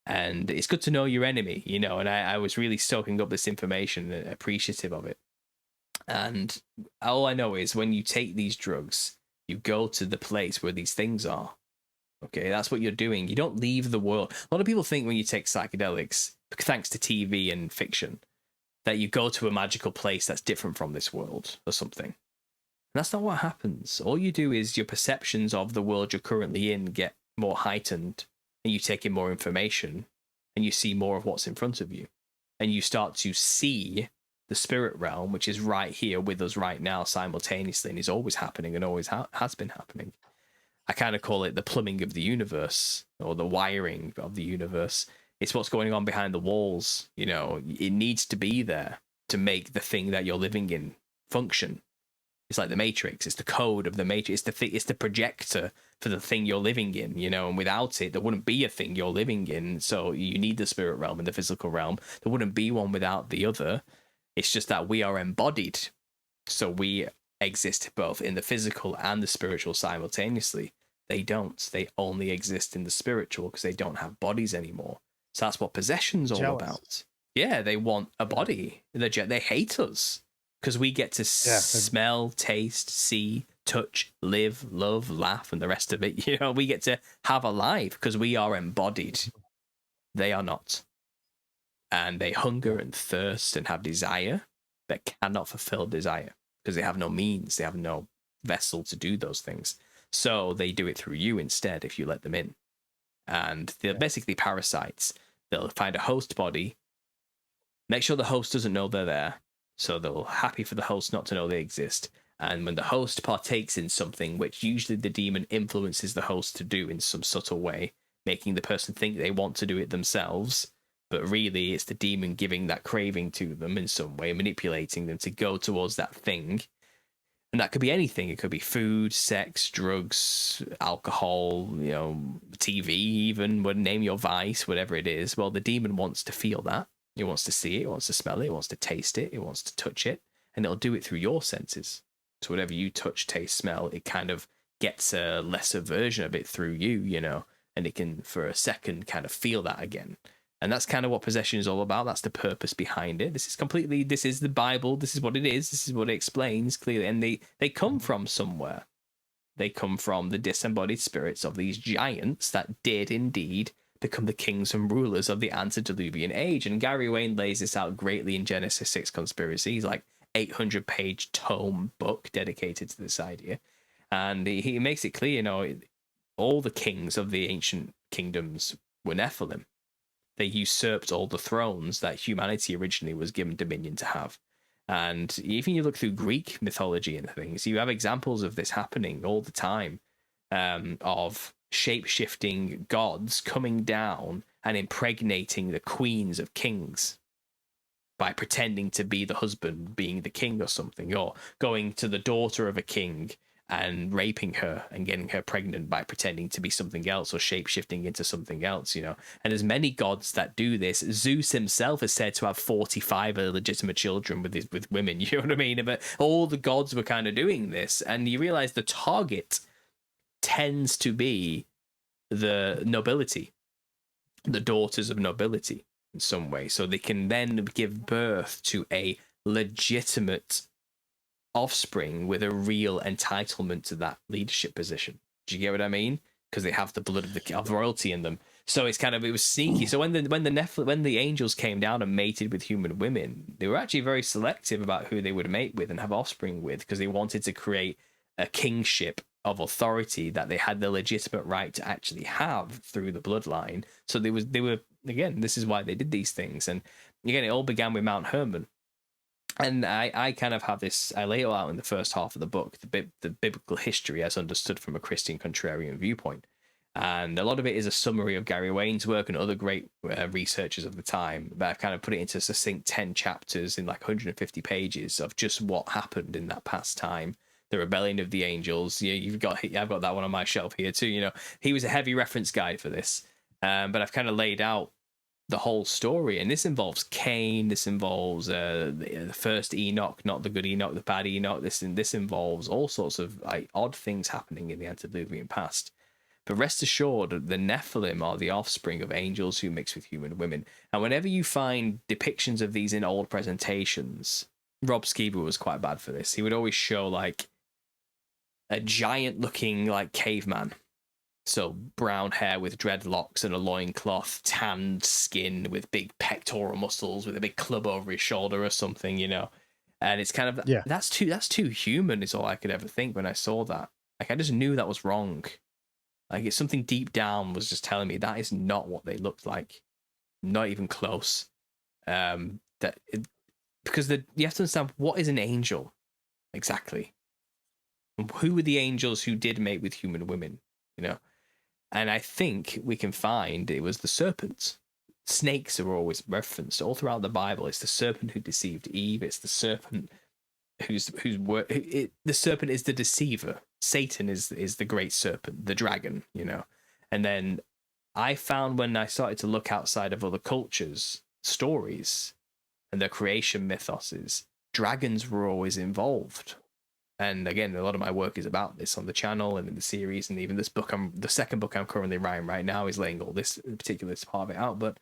And it's good to know your enemy, you know, and I was really soaking up this information and appreciative of it. And all I know is when you take these drugs, you go to the place where these things are. Okay, that's what you're doing. You don't leave the world. A lot of people think when you take psychedelics, thanks to TV and fiction, that you go to a magical place that's different from this world or something. And that's not what happens. All you do is your perceptions of the world you're currently in get more heightened, and you take in more information, and you see more of what's in front of you. And you start to see the spirit realm, which is right here with us right now simultaneously, and is always happening and always has been happening. I kind of call it the plumbing of the universe, or the wiring of the universe. It's what's going on behind the walls. You know, it needs to be there to make the thing that you're living in function. It's like the Matrix. It's the code of the Matrix. It's the projector for the thing you're living in, you know, and without it, there wouldn't be a thing you're living in. So you need the spirit realm and the physical realm. There wouldn't be one without the other. It's just that we are embodied. So we exist both in the physical and the spiritual simultaneously. They don't. They only exist in the spiritual because they don't have bodies anymore. So that's what possession's all about. Yeah, they want a body. They hate us because we get to smell, taste, see, touch, live, love, laugh, and the rest of it. You know, we get to have a life because we are embodied. They are not. And they hunger and thirst and have desire, but cannot fulfill desire because they have no means. They have no vessel to do those things. So they do it through you instead if you let them in. And they're basically parasites. They'll find a host body, make sure the host doesn't know they're there. So they're happy for the host not to know they exist. And when the host partakes in something, which usually the demon influences the host to do in some subtle way, making the person think they want to do it themselves, but really it's the demon giving that craving to them in some way, manipulating them to go towards that thing. And that could be anything. It could be food, sex, drugs, alcohol, you know, TV even, name your vice, whatever it is. Well, the demon wants to feel that. It wants to see it, it wants to smell it, it wants to taste it, it wants to touch it, and it'll do it through your senses. So whatever you touch, taste, smell, it kind of gets a lesser version of it through you, you know, and it can, for a second, kind of feel that again. And that's kind of what possession is all about. That's the purpose behind it. This is the Bible. This is what it is. This is what it explains clearly. And they come from somewhere. They come from the disembodied spirits of these giants that did indeed become the kings and rulers of the antediluvian age. And Gary Wayne lays this out greatly in Genesis 6 Conspiracies, like 800-page tome book dedicated to this idea. And he makes it clear, you know, all the kings of the ancient kingdoms were Nephilim. They usurped all the thrones that humanity originally was given dominion to have. And even you look through Greek mythology and things, you have examples of this happening all the time, of shape-shifting gods coming down and impregnating the queens of kings by pretending to be the husband being the king or something, or going to the daughter of a king and raping her and getting her pregnant by pretending to be something else or shape-shifting into something else, you know. And there's many gods that do this. Zeus himself is said to have 45 illegitimate children with women, you know what I mean? But all the gods were kind of doing this, and you realize the target tends to be the nobility, the daughters of nobility in some way, so they can then give birth to a legitimate offspring with a real entitlement to that leadership position. Do you get what I mean? Because they have the blood of royalty in them. So it's kind of, it was sneaky. So when the angels came down and mated with human women, they were actually very selective about who they would mate with and have offspring with, because they wanted to create a kingship of authority that they had the legitimate right to actually have through the bloodline. So they were again, this is why they did these things. And again, it all began with Mount Hermon. And I kind of have this, I lay it out in the first half of the book, the biblical history as understood from a Christian contrarian viewpoint. And a lot of it is a summary of Gary Wayne's work and other great researchers of the time. But I've kind of put it into succinct 10 chapters in like 150 pages of just what happened in that past time. The rebellion of the angels. I've got that one on my shelf here too. You know, he was a heavy reference guide for this. But I've kind of laid out the whole story, and this involves Cain, this involves the first Enoch, not the good Enoch, the bad Enoch. This involves all sorts of odd things happening in the antediluvian past. But rest assured, the Nephilim are the offspring of angels who mix with human women. And whenever you find depictions of these in old presentations, Rob Skiba was quite bad for this. He would always show like a giant looking like caveman So brown hair with dreadlocks and a loincloth, tanned skin with big pectoral muscles, with a big club over his shoulder or something, you know. And it's kind of Yeah. that's too human is all I could ever think when I saw that. Like I just knew that was wrong. Like it's something deep down was just telling me that is not what they looked like, not even close. Because you have to understand what is an angel exactly. Who were the angels who did mate with human women, you know? And I think we can find it was the serpent. Snakes are always referenced all throughout the Bible. It's the serpent who deceived Eve. It's the serpent the serpent is the deceiver. Satan is the great serpent, the dragon, you know. And then I found when I started to look outside of other cultures, stories, and their creation mythoses, dragons were always involved. And again, a lot of my work is about this on the channel and in the series, and even this book, the second book I'm currently writing right now is laying all this particular part of it out. But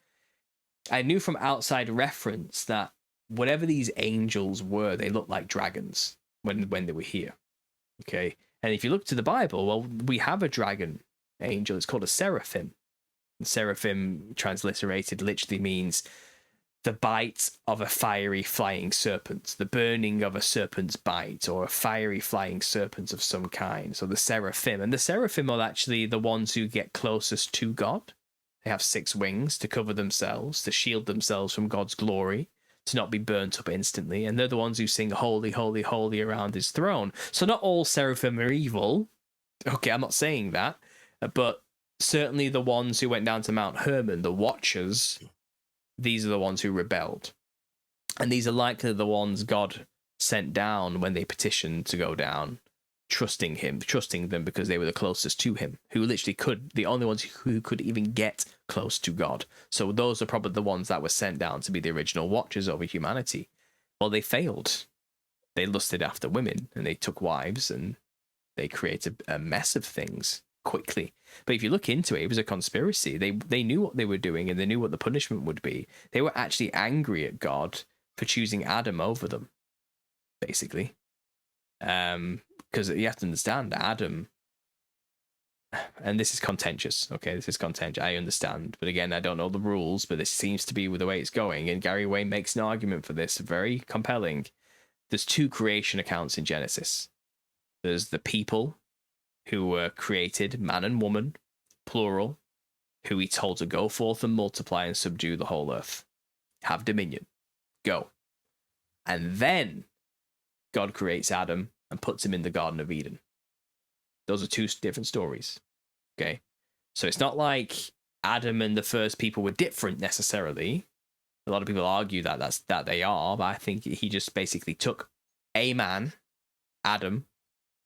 I knew from outside reference that whatever these angels were, they looked like dragons when they were here. Okay, and if you look to the Bible, well, we have a dragon angel. It's called a seraphim. And seraphim, transliterated, literally means the bite of a fiery flying serpent, the burning of a serpent's bite, or a fiery flying serpent of some kind. So the seraphim. And the seraphim are actually the ones who get closest to God. They have 6 wings to cover themselves, to shield themselves from God's glory, to not be burnt up instantly. And they're the ones who sing holy, holy, holy around his throne. So not all seraphim are evil. Okay, I'm not saying that. But certainly the ones who went down to Mount Hermon, the Watchers, these are the ones who rebelled. And these are likely the ones God sent down when they petitioned to go down, trusting them because they were the closest to him, who literally the only ones who could even get close to God. So those are probably the ones that were sent down to be the original Watchers over humanity. Well, they failed. They lusted after women, and they took wives, and they created a mess of things quickly. But if you look into it, it was a conspiracy. They knew what they were doing, and they knew what the punishment would be. They were actually angry at God for choosing Adam over them, basically. Because you have to understand, Adam, and this is contentious, okay? This is contentious, I understand. But again, I don't know the rules, but this seems to be the way it's going. And Gary Wayne makes an argument for this, very compelling. There's 2 creation accounts in Genesis. There's the people who were created, man and woman, plural, who he told to go forth and multiply and subdue the whole earth. Have dominion. Go. And then God creates Adam and puts him in the Garden of Eden. Those are 2 different stories. Okay? So it's not like Adam and the first people were different necessarily. A lot of people argue that they are, but I think he just basically took a man, Adam,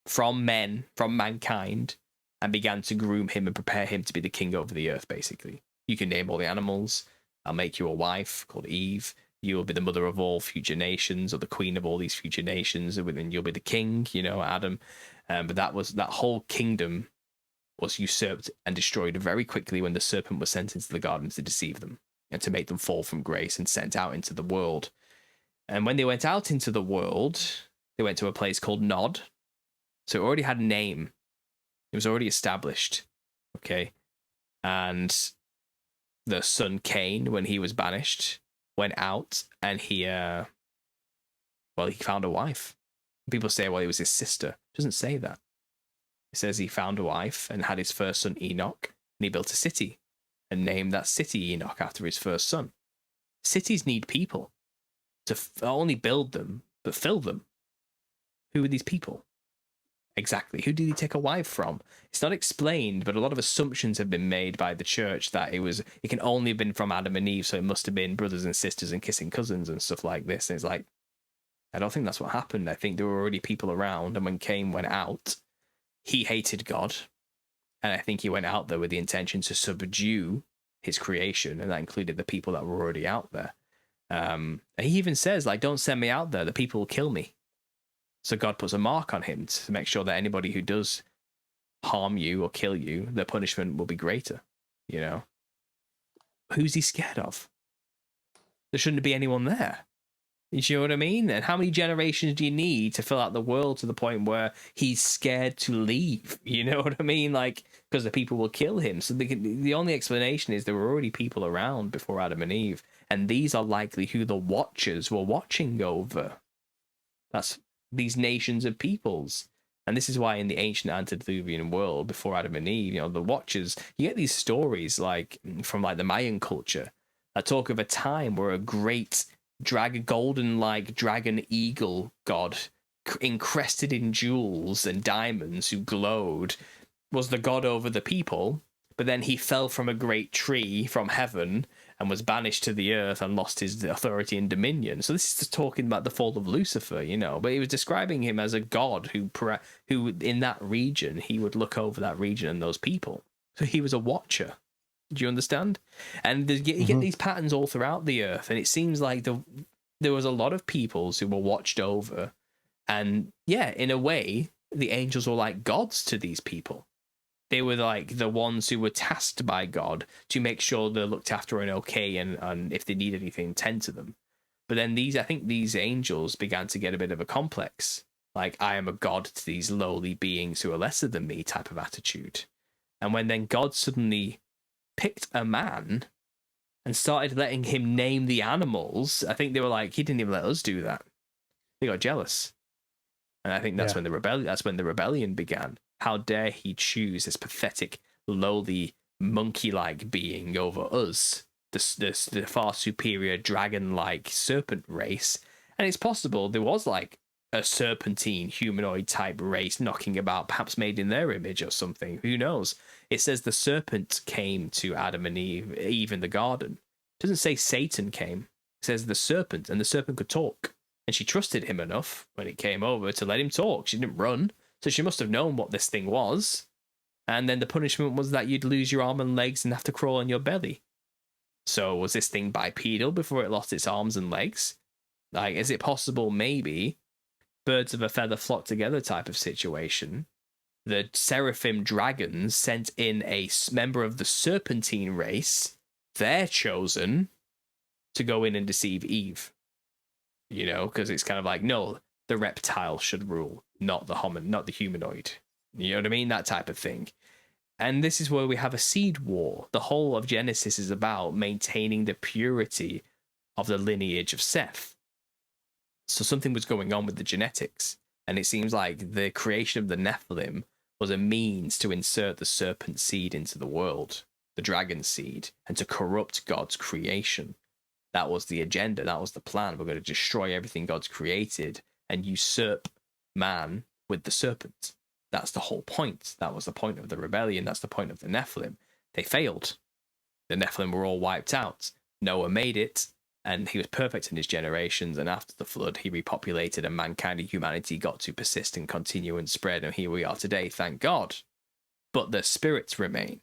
from mankind, and began to groom him and prepare him to be the king over the earth, basically. You can name all the animals. I'll make you a wife called Eve. You will be the mother of all future nations, or the queen of all these future nations, and then you'll be the king, you know, Adam. But that whole kingdom was usurped and destroyed very quickly when the serpent was sent into the garden to deceive them and to make them fall from grace and sent out into the world. And when they went out into the world, they went to a place called Nod. So it already had a name. It was already established. Okay. And the son Cain, when he was banished, went out and he found a wife. People say, well, it was his sister. It doesn't say that. It says he found a wife and had his first son Enoch, and he built a city and named that city Enoch after his first son. Cities need people to not only build them, but fill them. Who are these people? Exactly. Who did he take a wife from? It's not explained, but a lot of assumptions have been made by the church that it can only have been from Adam and Eve, so it must have been brothers and sisters and kissing cousins and stuff like this. And it's like, I don't think that's what happened. I think there were already people around, and when Cain went out, he hated God, and I think he went out there with the intention to subdue his creation, and that included the people that were already out there. And he even says, like, don't send me out there, the people will kill me. So God puts a mark on him to make sure that anybody who does harm you or kill you, their punishment will be greater, you know? Who's he scared of? There shouldn't be anyone there. You know what I mean? And how many generations do you need to fill out the world to the point where he's scared to leave? You know what I mean? Like, because the people will kill him. So the only explanation is there were already people around before Adam and Eve, and these are likely who the Watchers were watching over. That's these nations of peoples. And this is why in the ancient antediluvian world, before Adam and Eve, you know, the Watchers, you get these stories like from like the Mayan culture that talk of a time where a great golden-like dragon eagle god encrusted in jewels and diamonds who glowed was the god over the people, but then he fell from a great tree from heaven and was banished to the earth and lost his authority and dominion. So this is just talking about the fall of Lucifer, you know, but he was describing him as a god who in that region, he would look over that region and those people. So he was a watcher. Do you understand? And you get these patterns all throughout the earth, and it seems like there was a lot of peoples who were watched over, and yeah, in a way, the angels were like gods to these people. They were like the ones who were tasked by God to make sure they're looked after and okay, and if they need anything, tend to them. But then I think these angels began to get a bit of a complex, like I am a god to these lowly beings who are lesser than me type of attitude. And when then God suddenly picked a man and started letting him name the animals, I think they were like, he didn't even let us do that. They got jealous. And I think that's when the rebellion began. How dare he choose this pathetic, lowly, monkey-like being over us, the far superior dragon-like serpent race. And it's possible there was like a serpentine humanoid type race knocking about, perhaps made in their image or something. Who knows? It says the serpent came to Adam and Eve in the garden. It doesn't say Satan came. It says the serpent, and the serpent could talk. And she trusted him enough when it came over to let him talk. She didn't run. So she must have known what this thing was. And then the punishment was that you'd lose your arm and legs and have to crawl on your belly. So was this thing bipedal before it lost its arms and legs? Like, is it possible maybe birds of a feather flock together type of situation? The seraphim dragons sent in a member of the serpentine race, they're chosen to go in and deceive Eve. You know, because it's kind of like, no, the reptile should rule, not the humanoid. You know what I mean? That type of thing. And this is where we have a seed war. The whole of Genesis is about maintaining the purity of the lineage of Seth. So something was going on with the genetics. And it seems like the creation of the Nephilim was a means to insert the serpent seed into the world, the dragon seed, and to corrupt God's creation. That was the agenda. That was the plan. We're going to destroy everything God's created and usurp man with the serpent. That's the whole point. That was the point of the rebellion. That's the point of the Nephilim. They failed. The Nephilim were all wiped out. Noah made it, and he was perfect in his generations. And after the flood, he repopulated, and mankind and humanity got to persist and continue and spread. And here we are today, thank God. But the spirits remain.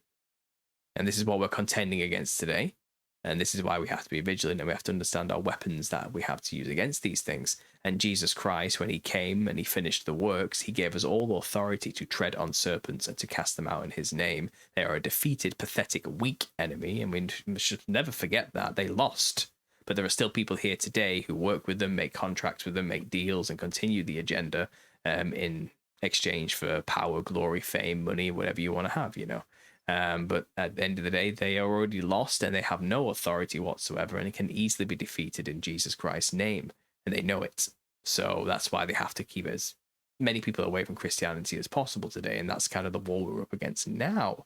And this is what we're contending against today. And this is why we have to be vigilant, and we have to understand our weapons that we have to use against these things. And Jesus Christ, when he came and he finished the works, he gave us all authority to tread on serpents and to cast them out in his name. They are a defeated, pathetic, weak enemy, and we should never forget that. They lost. But there are still people here today who work with them, make contracts with them, make deals, and continue the agenda in exchange for power, glory, fame, money, whatever you want to have, you know. But at the end of the day, they are already lost and they have no authority whatsoever, and it can easily be defeated in Jesus Christ's name, and they know it. So that's why they have to keep as many people away from Christianity as possible today, and that's kind of the war we're up against now.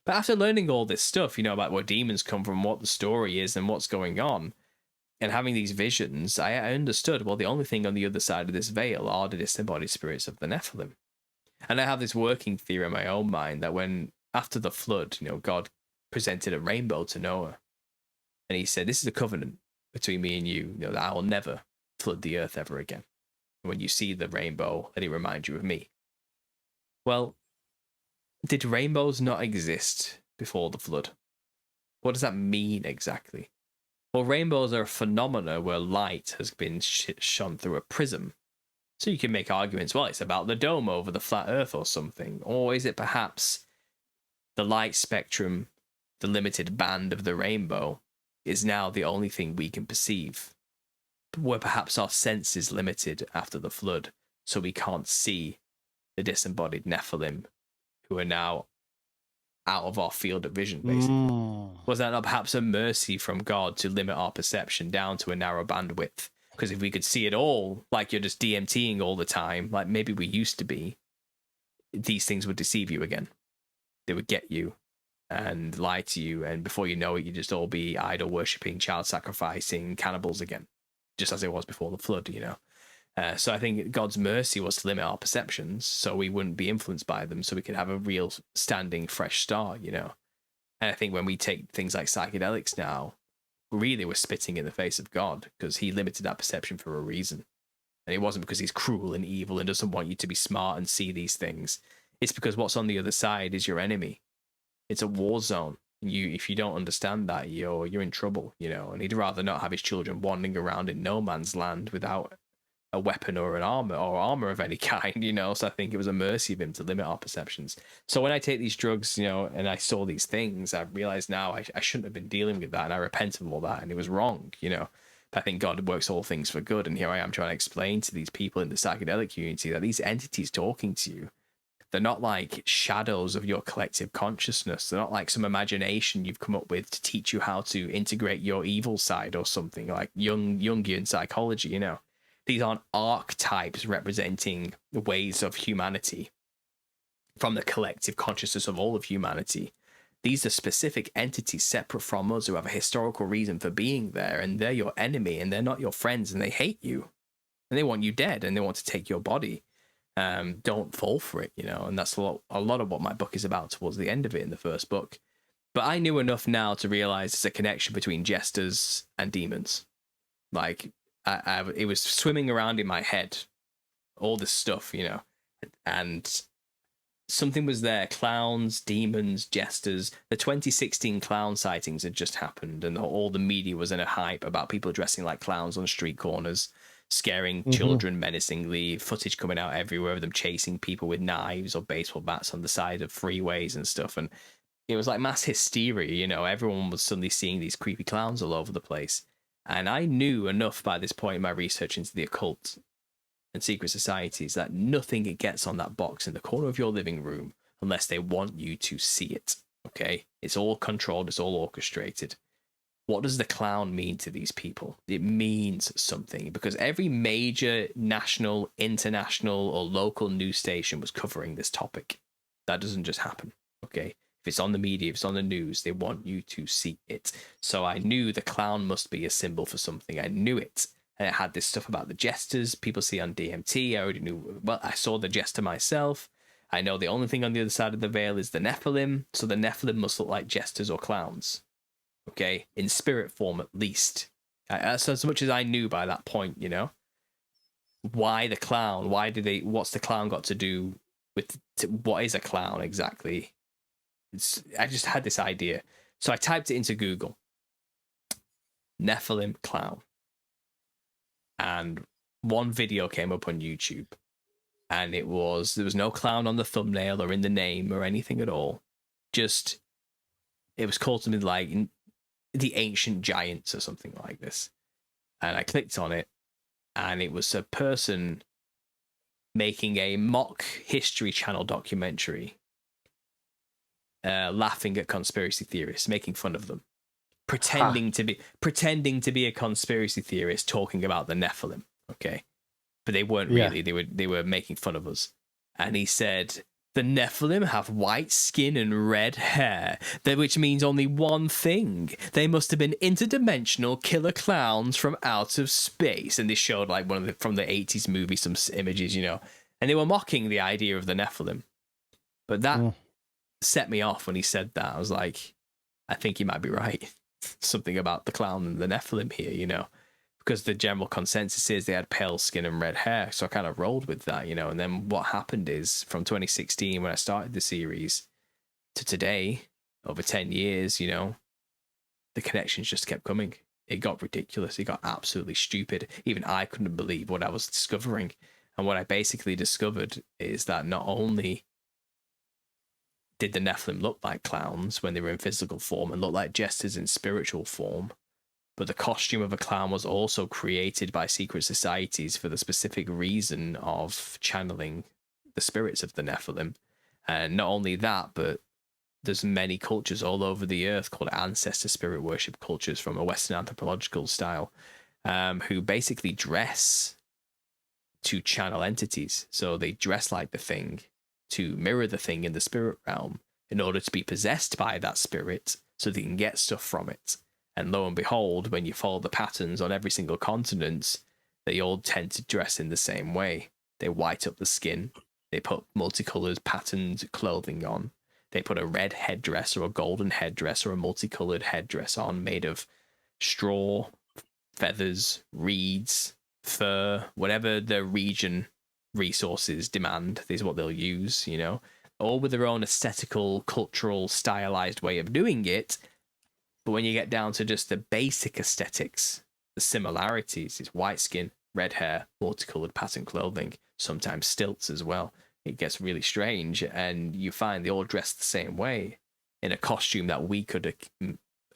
But after learning all this stuff, you know, about where demons come from, what the story is, and what's going on, and having these visions, I understood, well, the only thing on the other side of this veil are the disembodied spirits of the Nephilim. And I have this working theory in my own mind that when after the flood, you know, God presented a rainbow to Noah. And he said, this is a covenant between me and you, you know, that I will never flood the earth ever again. When you see the rainbow, let it remind you of me. Well, did rainbows not exist before the flood? What does that mean exactly? Well, rainbows are a phenomena where light has been shone through a prism. So you can make arguments, well, it's about the dome over the flat earth or something. Or is it perhaps the light spectrum, the limited band of the rainbow, is now the only thing we can perceive? were perhaps our senses limited after the flood, so we can't see the disembodied Nephilim who are now out of our field of vision, basically. Was that not perhaps a mercy from God to limit our perception down to a narrow bandwidth? Because if we could see it all, like you're just DMTing all the time, like maybe we used to be, these things would deceive you again. They would get you and lie to you, and before you know it, you'd just all be idol worshipping, child sacrificing cannibals again, just as it was before the flood, you know. So I think God's mercy was to limit our perceptions so we wouldn't be influenced by them, so we could have a real standing fresh start, you know. And I think when we take things like psychedelics now, really we're spitting in the face of God, because he limited that perception for a reason. And it wasn't because he's cruel and evil and doesn't want you to be smart and see these things. It's because what's on the other side is your enemy. It's a war zone. If you don't understand that, you're in trouble, you know. And he'd rather not have his children wandering around in no man's land without a weapon or an armor of any kind, you know. So I think it was a mercy of him to limit our perceptions. So when I take these drugs, you know, and I saw these things, I realized now I shouldn't have been dealing with that, and I repent of all that, and it was wrong, you know. But I think God works all things for good, and here I am trying to explain to these people in the psychedelic community that these entities talking to you, they're not like shadows of your collective consciousness. They're not like some imagination you've come up with to teach you how to integrate your evil side or something, like Jungian psychology, you know. These aren't archetypes representing ways of humanity from the collective consciousness of all of humanity. These are specific entities separate from us who have a historical reason for being there, and they're your enemy, and they're not your friends, and they hate you, and they want you dead, and they want to take your body. Don't fall for it, you know. And that's a lot of what my book is about towards the end of it in the first book. But I knew enough now to realize there's a connection between jesters and demons. Like, it was swimming around in my head, all this stuff, you know, and something was there. Clowns, demons, jesters. The 2016 clown sightings had just happened, and all the media was in a hype about people dressing like clowns on street corners, scaring children menacingly, footage coming out everywhere of them chasing people with knives or baseball bats on the side of freeways and stuff. And it was like mass hysteria, you know. Everyone was suddenly seeing these creepy clowns all over the place. And I knew enough by this point in my research into the occult and secret societies that nothing gets on that box in the corner of your living room unless they want you to see it, okay? It's all controlled, it's all orchestrated. What does the clown mean to these people? It means something, because every major national, international, or local news station was covering this topic. That doesn't just happen, okay? If it's on the media, if it's on the news, they want you to see it. So I knew the clown must be a symbol for something. I knew it. And it had this stuff about the jesters people see on DMT. I already knew, well, I saw the jester myself. I know the only thing on the other side of the veil is the Nephilim. So the Nephilim must look like jesters or clowns. Okay? In spirit form, at least. So as much as I knew by that point, you know? Why the clown? What's the clown got to do with, what is a clown exactly? I just had this idea. So I typed it into Google. Nephilim clown. And one video came up on YouTube. And there was no clown on the thumbnail or in the name or anything at all. Just, it was called something like The Ancient Giants or something like this. And I clicked on it. And it was a person making a mock History Channel documentary. Laughing at conspiracy theorists, making fun of them, pretending to be a conspiracy theorist, talking about the Nephilim. Okay, but they weren't really. They were making fun of us. And he said the Nephilim have white skin and red hair, which means only one thing: they must have been interdimensional killer clowns from out of space. And they showed like from the 80s movie some images, you know, and they were mocking the idea of the Nephilim. But that set me off when he said that. I was like, I think he might be right. Something about the clown and the Nephilim here, you know, because the general consensus is they had pale skin and red hair. So I kind of rolled with that, you know. And then what happened is from 2016, when I started the series, to today, over 10 years, you know, the connections just kept coming. It got ridiculous. It got absolutely stupid. Even I couldn't believe what I was discovering. And what I basically discovered is that not only did the Nephilim look like clowns when they were in physical form and look like jesters in spiritual form, But the costume of a clown was also created by secret societies for the specific reason of channeling the spirits of the Nephilim. And not only that, but there's many cultures all over the earth called ancestor spirit worship cultures from a Western anthropological style, who basically dress to channel entities. So they dress like the thing to mirror the thing in the spirit realm in order to be possessed by that spirit so they can get stuff from it. And lo and behold, when you follow the patterns on every single continent, they all tend to dress in the same way. They white up the skin. They put multicolored patterned clothing on. They put a red headdress or a golden headdress or a multicolored headdress on made of straw, feathers, reeds, fur, whatever the region resources demand is what they'll use, you know, all with their own aesthetical, cultural, stylized way of doing it. But when you get down to just the basic aesthetics, the similarities is white skin, red hair, multicolored pattern clothing, sometimes stilts as well. It gets really strange, and you find they all dress the same way in a costume that we could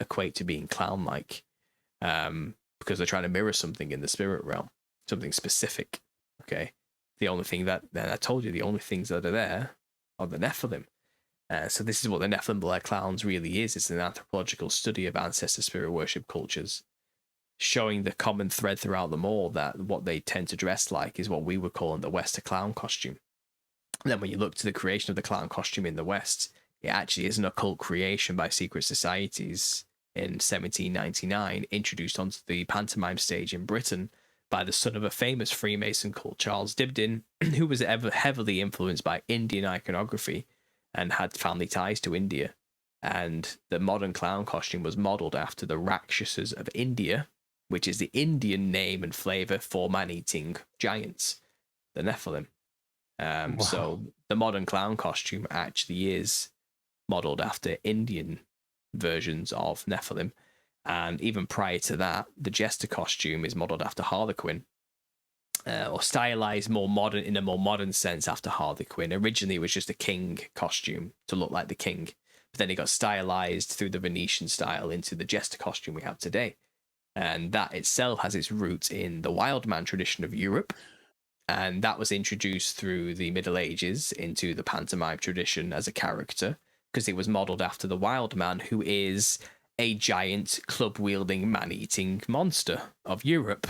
equate to being clown-like, because they're trying to mirror something in the spirit realm, something specific. Okay, the only thing that I told you, the only things that are there are the Nephilim. So this is what the Nephilim-like clowns really is. It's an anthropological study of ancestor spirit worship cultures, showing the common thread throughout them all, that what they tend to dress like is what we would call in the West a clown costume. And then when you look to the creation of the clown costume in the West, it actually is an occult creation by secret societies in 1799, introduced onto the pantomime stage in Britain by the son of a famous Freemason called Charles Dibdin, who was ever heavily influenced by Indian iconography and had family ties to India. And the modern clown costume was modeled after the Rakshasas of India, which is the Indian name and flavor for man-eating giants, the Nephilim. Wow. So the modern clown costume actually is modeled after Indian versions of Nephilim. And even prior to that, the jester costume is modeled after Harlequin, or stylized more modern, in a more modern sense, after Harlequin. Originally, it was just a king costume to look like the king, but then it got stylized through the Venetian style into the jester costume we have today. And that itself has its roots in the wild man tradition of Europe. And that was introduced through the Middle Ages into the pantomime tradition as a character, because it was modeled after the wild man, who is a giant club-wielding man-eating monster of Europe.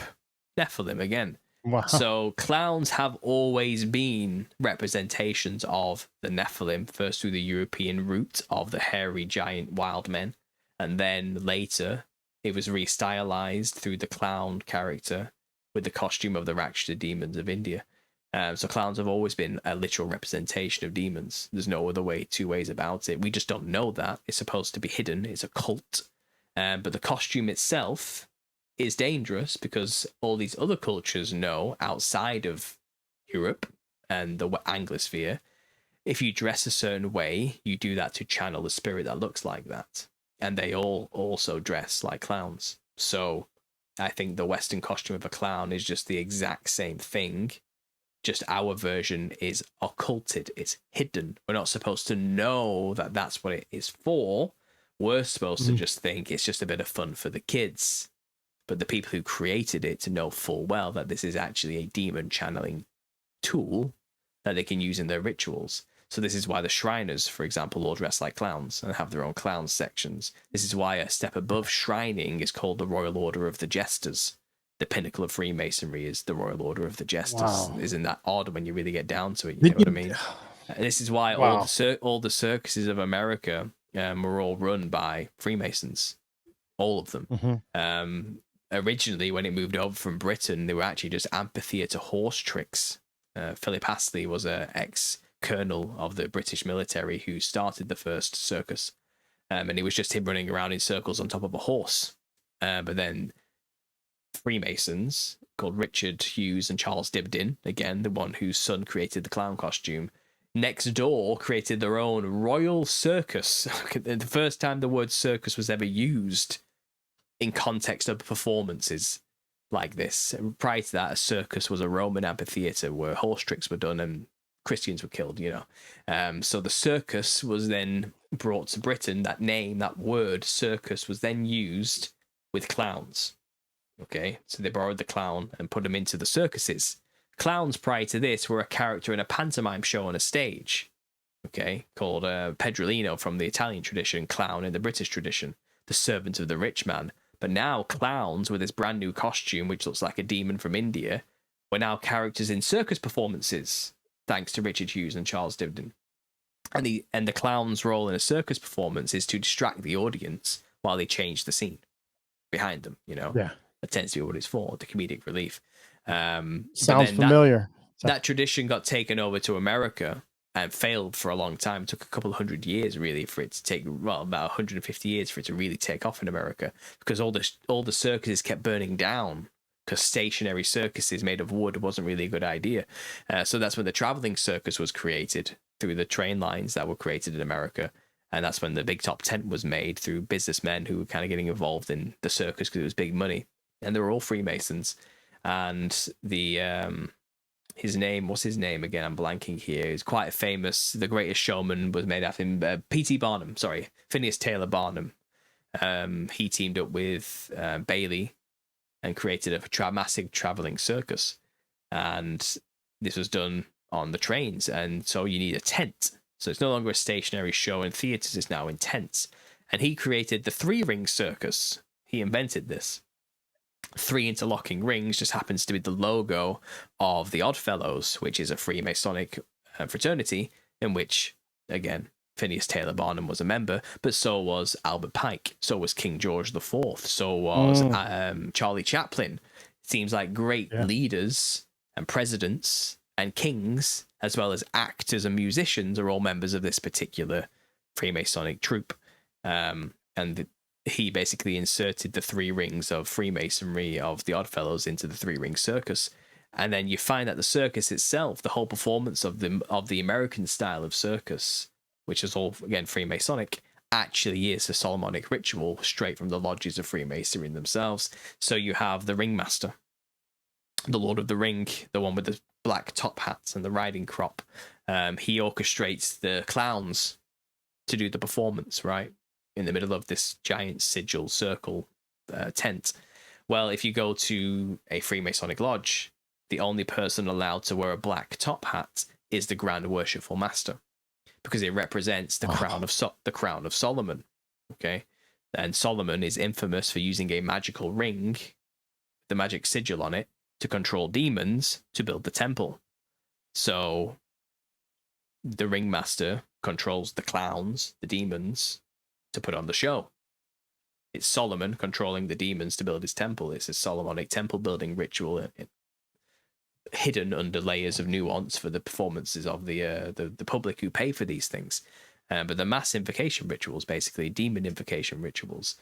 Nephilim again. Wow. So clowns have always been representations of the Nephilim, first through the European route of the hairy giant wild men, and then later it was restylized through the clown character with the costume of the Rakshasa demons of India. So clowns have always been a literal representation of demons. There's no other way, two ways about it. We just don't know that. It's supposed to be hidden. It's a cult. But the costume itself is dangerous because all these other cultures know, outside of Europe and the Anglosphere, if you dress a certain way, you do that to channel the spirit that looks like that. And they all also dress like clowns. So I think the Western costume of a clown is just the exact same thing. Just our version is occulted. It's hidden. We're not supposed to know that that's what it is for. We're supposed to just think it's just a bit of fun for the kids. But the people who created it to know full well that this is actually a demon channeling tool that they can use in their rituals. So this is why the Shriners, for example, all dress like clowns and have their own clown sections. This is why a step above shrining is called the Royal Order of the Jesters. The pinnacle of Freemasonry is the Royal Order of the Jesters. Wow. Isn't that odd when you really get down to it? You know what I mean? And this is why Wow. all the circuses of America were all run by Freemasons. All of them. Originally, when it moved over from Britain, they were actually just amphitheater horse tricks. Philip Astley was an ex-colonel of the British military who started the first circus. And it was just him running around in circles on top of a horse. But then Freemasons called Richard Hughes and Charles Dibdin, again, the one whose son created the clown costume, next door created their own royal circus. The first time the word circus was ever used in context of performances like this. Prior to that, a circus was a Roman amphitheater where horse tricks were done and Christians were killed, you know. So the circus was then brought to Britain. That name, that word, circus, was then used with clowns. Okay, so they borrowed the clown and put him into the circuses. Clowns prior to this were a character in a pantomime show on a stage, okay, called Pedrolino from the Italian tradition, clown in the British tradition, the servant of the rich man. But now clowns with this brand new costume, which looks like a demon from India, were now characters in circus performances, thanks to Richard Hughes and Charles Dibdin. And the clown's role in a circus performance is to distract the audience while they change the scene behind them, you know? Yeah. That tends to be what it's for, the comedic relief. Sounds familiar. That tradition got taken over to America and failed for a long time. It took a couple of hundred years, really, for it to take, well, about 150 years for it to really take off in America, because all the circuses kept burning down, because stationary circuses made of wood wasn't really a good idea. So that's when the traveling circus was created through the train lines that were created in America. And that's when the big top tent was made through businessmen who were kind of getting involved in the circus because it was big money. And they were all Freemasons. And his name, what's his name again? I'm blanking here. He's quite famous. The Greatest Showman was made after him. P.T. Barnum, sorry. Phineas Taylor Barnum. He teamed up with Bailey and created a massive traveling circus. And this was done on the trains. And so you need a tent. So it's no longer a stationary show in theaters. It's now in tents. And he created the 3-ring circus. He invented this. 3 interlocking rings just happens to be the logo of the Oddfellows, which is a Freemasonic fraternity in which, again, Phineas Taylor Barnum was a member, but so was Albert Pike, so was King George IV, so was Charlie Chaplin. It seems like great leaders and presidents and kings, as well as actors and musicians, are all members of this particular Freemasonic troupe. And he basically inserted the 3 rings of Freemasonry of the Oddfellows into the 3-ring circus. And then you find that the circus itself, the whole performance of the American style of circus, which is all, again, Freemasonic, actually is a Solomonic ritual straight from the lodges of Freemasonry themselves. So you have the ringmaster, the Lord of the Ring, the one with the black top hats and the riding crop. He orchestrates the clowns to do the performance, right? In the middle of this giant sigil circle tent. Well, if you go to a Freemasonic lodge, the only person allowed to wear a black top hat is the Grand Worshipful Master, because it represents the crown of Solomon. Okay, and Solomon is infamous for using a magical ring, the magic sigil on it, to control demons to build the temple. So the ringmaster controls the clowns, the demons, to put on the show. It's Solomon controlling the demons to build his temple. It's a Solomonic temple building ritual, hidden under layers of nuance for the performances of the public who pay for these things. But the mass invocation rituals, basically demon invocation rituals,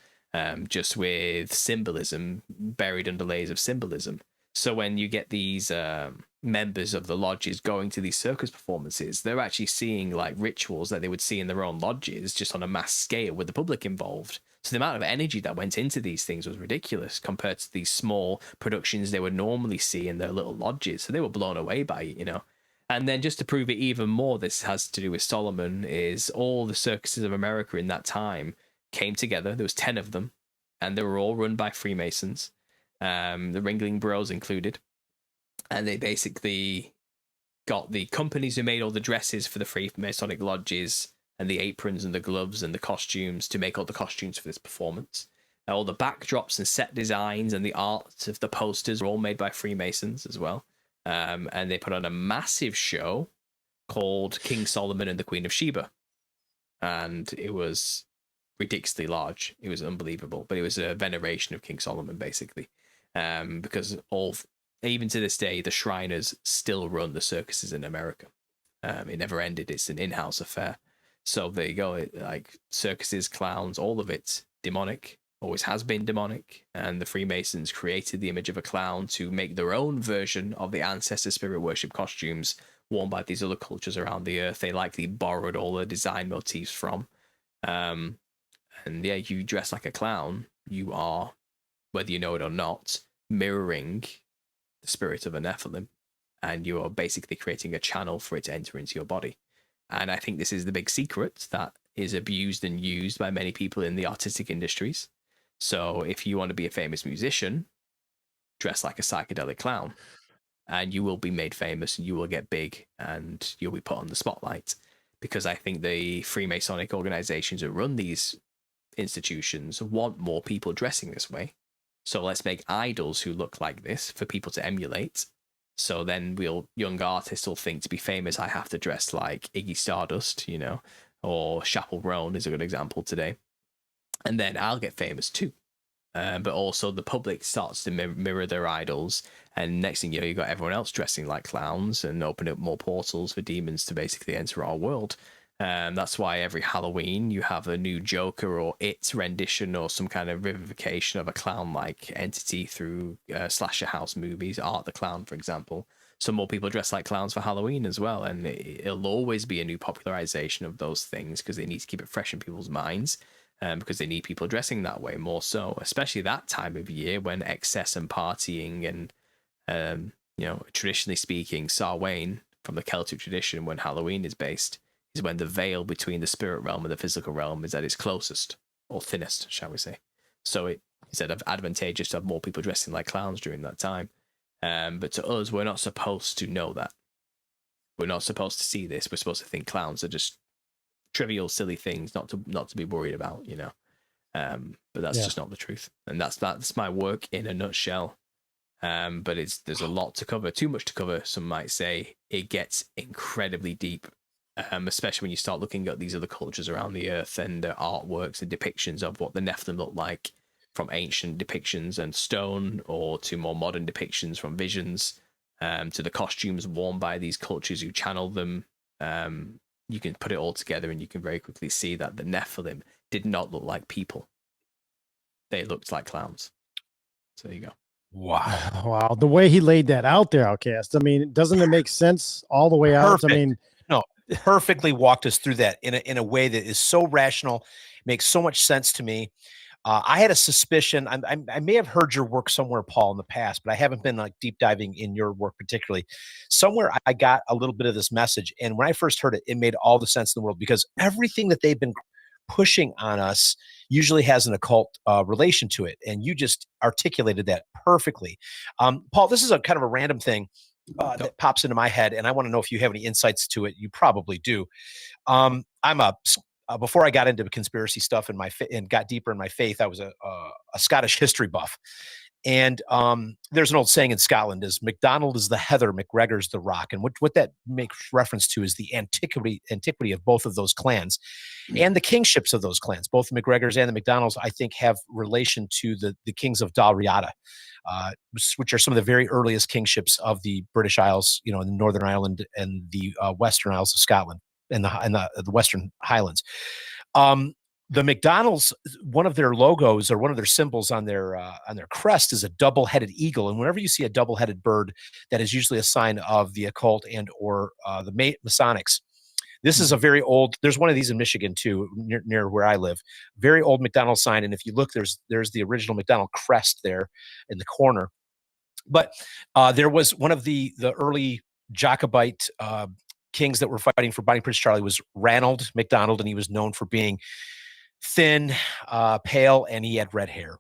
just with symbolism buried under layers of symbolism. So when you get these members of the lodges going to these circus performances, they're actually seeing like rituals that they would see in their own lodges, just on a mass scale with the public involved. So the amount of energy that went into these things was ridiculous compared to these small productions they would normally see in their little lodges. So they were blown away by it, you know. And then just to prove it even more, this has to do with Solomon, is all the circuses of America in that time came together. There was 10 of them, and they were all run by Freemasons. The Ringling Bros included, and they basically got the companies who made all the dresses for the Freemasonic lodges and the aprons and the gloves and the costumes to make all the costumes for this performance. All the backdrops and set designs and the art of the posters were all made by Freemasons as well. And they put on a massive show called King Solomon and the Queen of Sheba. And it was ridiculously large. It was unbelievable. But it was a veneration of King Solomon, basically. Because even to this day, the Shriners still run the circuses in America. It never ended. It's an in-house affair. So there you go. Like circuses, clowns, all of it demonic. Always has been demonic. And the Freemasons created the image of a clown to make their own version of the ancestor spirit worship costumes worn by these other cultures around the earth. They likely borrowed all the design motifs from. And yeah, you dress like a clown, you are, whether you know it or not, mirroring the spirit of a Nephilim, and you are basically creating a channel for it to enter into your body. And I think this is the big secret that is abused and used by many people in the artistic industries. So if you want to be a famous musician, dress like a psychedelic clown, and you will be made famous, and you will get big, and you'll be put on the spotlight. Because I think the Freemasonic organizations that run these institutions want more people dressing this way. So let's make idols who look like this for people to emulate. So then young artists will think, to be famous, I have to dress like Iggy Stardust, you know, or Chappell Roan is a good example today. And then I'll get famous too. But also the public starts to mirror their idols, and next thing you know, you got everyone else dressing like clowns and open up more portals for demons to basically enter our world. That's why every Halloween you have a new Joker or It rendition or some kind of revivification of a clown-like entity through slasher house movies, Art the Clown, for example. So more people dress like clowns for Halloween as well, and it'll always be a new popularization of those things because they need to keep it fresh in people's minds. Because they need people dressing that way more so, especially that time of year when excess and partying and, you know, traditionally speaking, Samhain from the Celtic tradition, when Halloween is based, is when the veil between the spirit realm and the physical realm is at its closest, or thinnest, shall we say. So it's advantageous to have more people dressing like clowns during that time. But to us, we're not supposed to know that. We're not supposed to see this. We're supposed to think clowns are just trivial, silly things not to be worried about, you know. But that's just not the truth, and that's my work in a nutshell. But there's a lot to cover, too much to cover. Some might say it gets incredibly deep, especially when you start looking at these other cultures around the earth and their artworks and depictions of what the Nephilim look like, from ancient depictions and stone, or to more modern depictions from visions, to the costumes worn by these cultures who channel them. You can put it all together and you can very quickly see that the Nephilim did not look like people. They looked like clowns. So there you go. Wow. Wow. The way he laid that out there, Outcast. I mean, doesn't it make sense all the way out? Perfect. I mean, no, perfectly walked us through that in a way that is so rational, makes so much sense to me. I had a suspicion. I may have heard your work somewhere, Paul, in the past, but I haven't been like deep diving in your work particularly. Somewhere I got a little bit of this message, and when I first heard it, it made all the sense in the world, because everything that they've been pushing on us usually has an occult relation to it, and you just articulated that perfectly. Paul, this is a kind of a random thing that pops into my head, and I want to know if you have any insights to it. You probably do. Before I got into conspiracy stuff and got deeper in my faith, I was a Scottish history buff. And there's an old saying in Scotland is MacDonald is the heather, MacGregor's the rock. And what that makes reference to is the antiquity of both of those clans and the kingships of those clans. Both the MacGregors and the MacDonalds, I think, have relation to the kings of Dalriada, which are some of the very earliest kingships of the British Isles, you know, in Northern Ireland and the Western Isles of Scotland. And the Western Highlands. The McDonald's, one of their logos or one of their symbols on their crest is a double-headed eagle. And whenever you see a double-headed bird, that is usually a sign of the occult and or the Masonics. This is a very old. There's one of these in Michigan too, near where I live. Very old McDonald's sign, and if you look, there's the original McDonald crest there in the corner. But there was one of the early Jacobite kings that were fighting for Binding Prince Charlie was Ranald MacDonald, and he was known for being thin, pale, and he had red hair.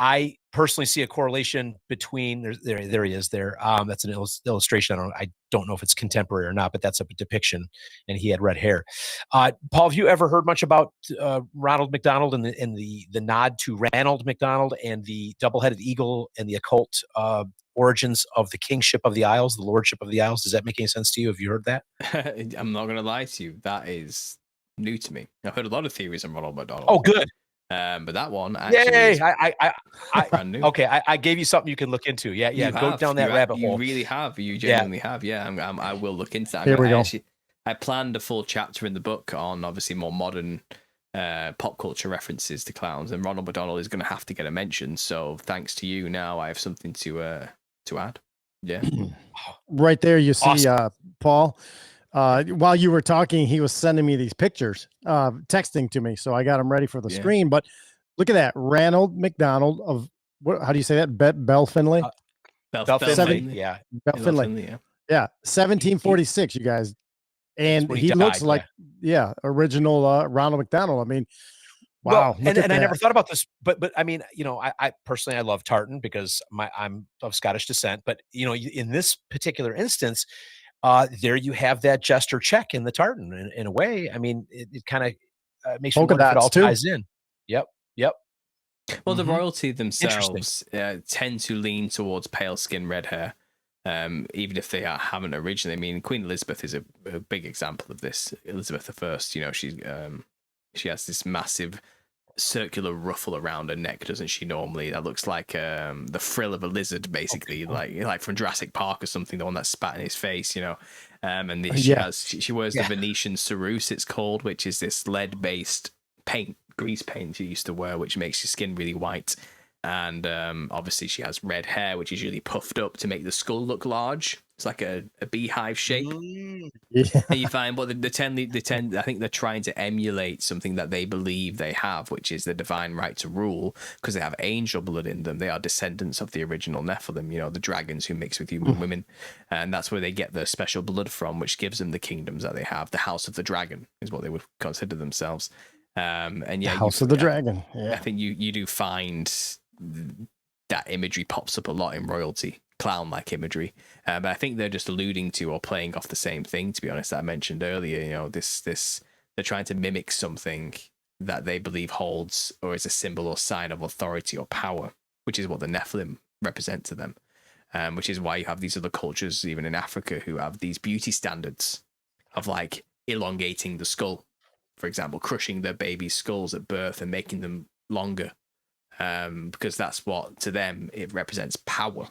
I personally see a correlation between there he is there. That's an illustration. I don't know if it's contemporary or not, but that's a depiction, and he had red hair. Paul, have you ever heard much about Ronald McDonald and the nod to Ranald McDonald and the double-headed eagle and the occult origins of the kingship of the Isles, the lordship of the Isles? Does that make any sense to you? Have you heard that? I'm not going to lie to you. That is new to me. I've heard a lot of theories on Ronald McDonald. Oh, good. But that one actually is brand new. Okay, I gave you something you can look into. Yeah, go down that rabbit hole. You really have. You genuinely have. Yeah, I will look into that. Here we go. I planned a full chapter in the book on obviously more modern pop culture references to clowns, and Ronald McDonald is going to have to get a mention. So thanks to you, now I have something to add. Yeah, right there you see Awesome. Paul. While you were talking, he was sending me these pictures, texting to me, so I got them ready for the screen. But look at that, Ranald McDonald of how do you say that? Bell Finlay. Bell Finlay. Yeah, Bell Finlay. Yeah, 1746. You guys, and he looks like original Ronald McDonald. I mean, Wow. Well, and I never thought about this, but I mean, you know, I personally, I love tartan because I'm of Scottish descent, but you know, in this particular instance, there you have that jester check in the tartan in a way. I mean, it kind of makes me Polka wonder if it all dots, too. ties in. Yep. Yep. Well, the Mhm. royalty themselves tend to lean towards pale skin, red hair, even if they haven't originally. I mean, Queen Elizabeth is a big example of this. Elizabeth I, you know, she has this massive circular ruffle around her neck, doesn't she? Normally, that looks like the frill of a lizard, basically, like from Jurassic Park or something. The one that spat in his face, you know. She wears the Venetian ceruse, it's called, which is this lead-based paint, grease paint she used to wear, which makes your skin really white. And obviously, she has red hair, which is really puffed up to make the skull look large. It's like a beehive shape. Yeah. And you find, but they tend. I think they're trying to emulate something that they believe they have, which is the divine right to rule, because they have angel blood in them. They are descendants of the original Nephilim, you know, the dragons who mix with human women, and that's where they get their special blood from, which gives them the kingdoms that they have. The House of the Dragon is what they would consider themselves. And yeah, The House of the Dragon. Yeah. I think you do find that imagery pops up a lot in royalty, clown-like imagery, but I think they're just alluding to or playing off the same thing, to be honest, that I mentioned earlier. You know, this they're trying to mimic something that they believe holds or is a symbol or sign of authority or power, which is what the Nephilim represent to them, which is why you have these other cultures, even in Africa, who have these beauty standards of like elongating the skull, for example, crushing their babies' skulls at birth and making them longer, because that's what, to them, it represents power.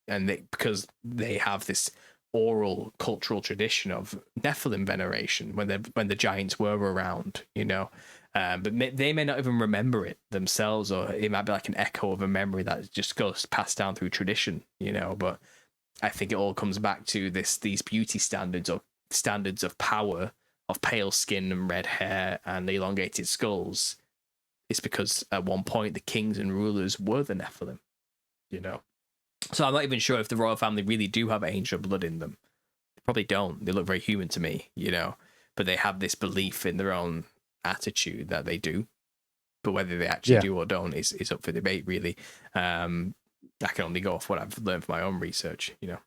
And because they have this oral cultural tradition of Nephilim veneration when the giants were around, you know, but they may not even remember it themselves, or it might be like an echo of a memory that just goes passed down through tradition, you know. But I think it all comes back to these beauty standards, or standards of power, of pale skin and red hair and elongated skulls. It's because at one point the kings and rulers were the Nephilim, you know. So I'm not even sure if the royal family really do have angel blood in them. They probably don't. They look very human to me, you know. But they have this belief in their own attitude that they do. But whether they actually do or don't is up for debate, really. I can only go off what I've learned from my own research, you know.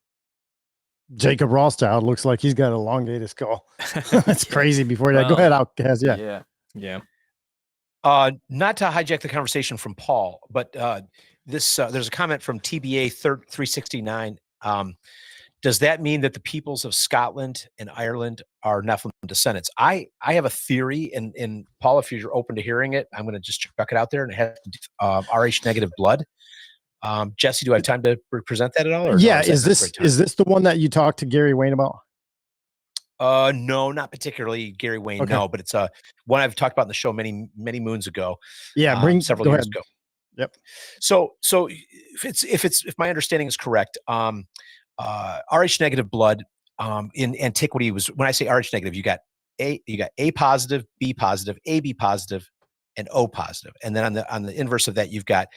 Jacob Rothschild looks like he's got an elongated skull. That's crazy. Before that, go ahead, Outcast. Yeah. Not to hijack the conversation from Paul, but there's a comment from TBA 369. Does that mean that the peoples of Scotland and Ireland are Nephilim descendants? I have a theory, and Paul, if you're open to hearing it, I'm going to just chuck it out there, and it has RH negative blood. Jesse, do I have time to present that at all? Or yeah, is this the one that you talked to Gary Wayne about? No, not particularly Gary Wayne. Okay. No, but it's one I've talked about in the show many moons ago. Yeah, several years ago. Yep. So if my understanding is correct, RH negative blood in antiquity was, when I say RH negative, you got A positive, B positive, AB positive, and O positive, and then on the inverse of that, you've got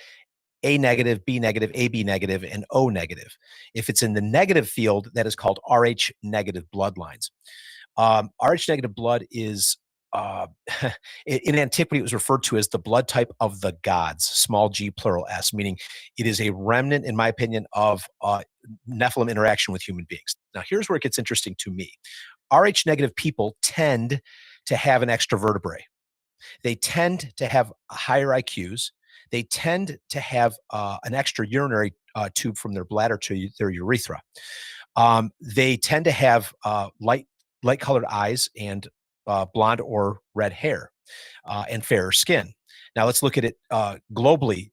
A negative, B negative, AB negative, and O negative. If it's in the negative field, that is called RH negative bloodlines. RH negative blood is, in antiquity, it was referred to as the blood type of the gods, small g, plural s, meaning it is a remnant, in my opinion, of Nephilim interaction with human beings. Now, here's where it gets interesting to me. RH negative people tend to have an extra vertebrae. They tend to have higher IQs. They tend to have an extra urinary tube from their bladder to their urethra. They tend to have light-colored eyes and blonde or red hair and fairer skin. Now let's look at it globally.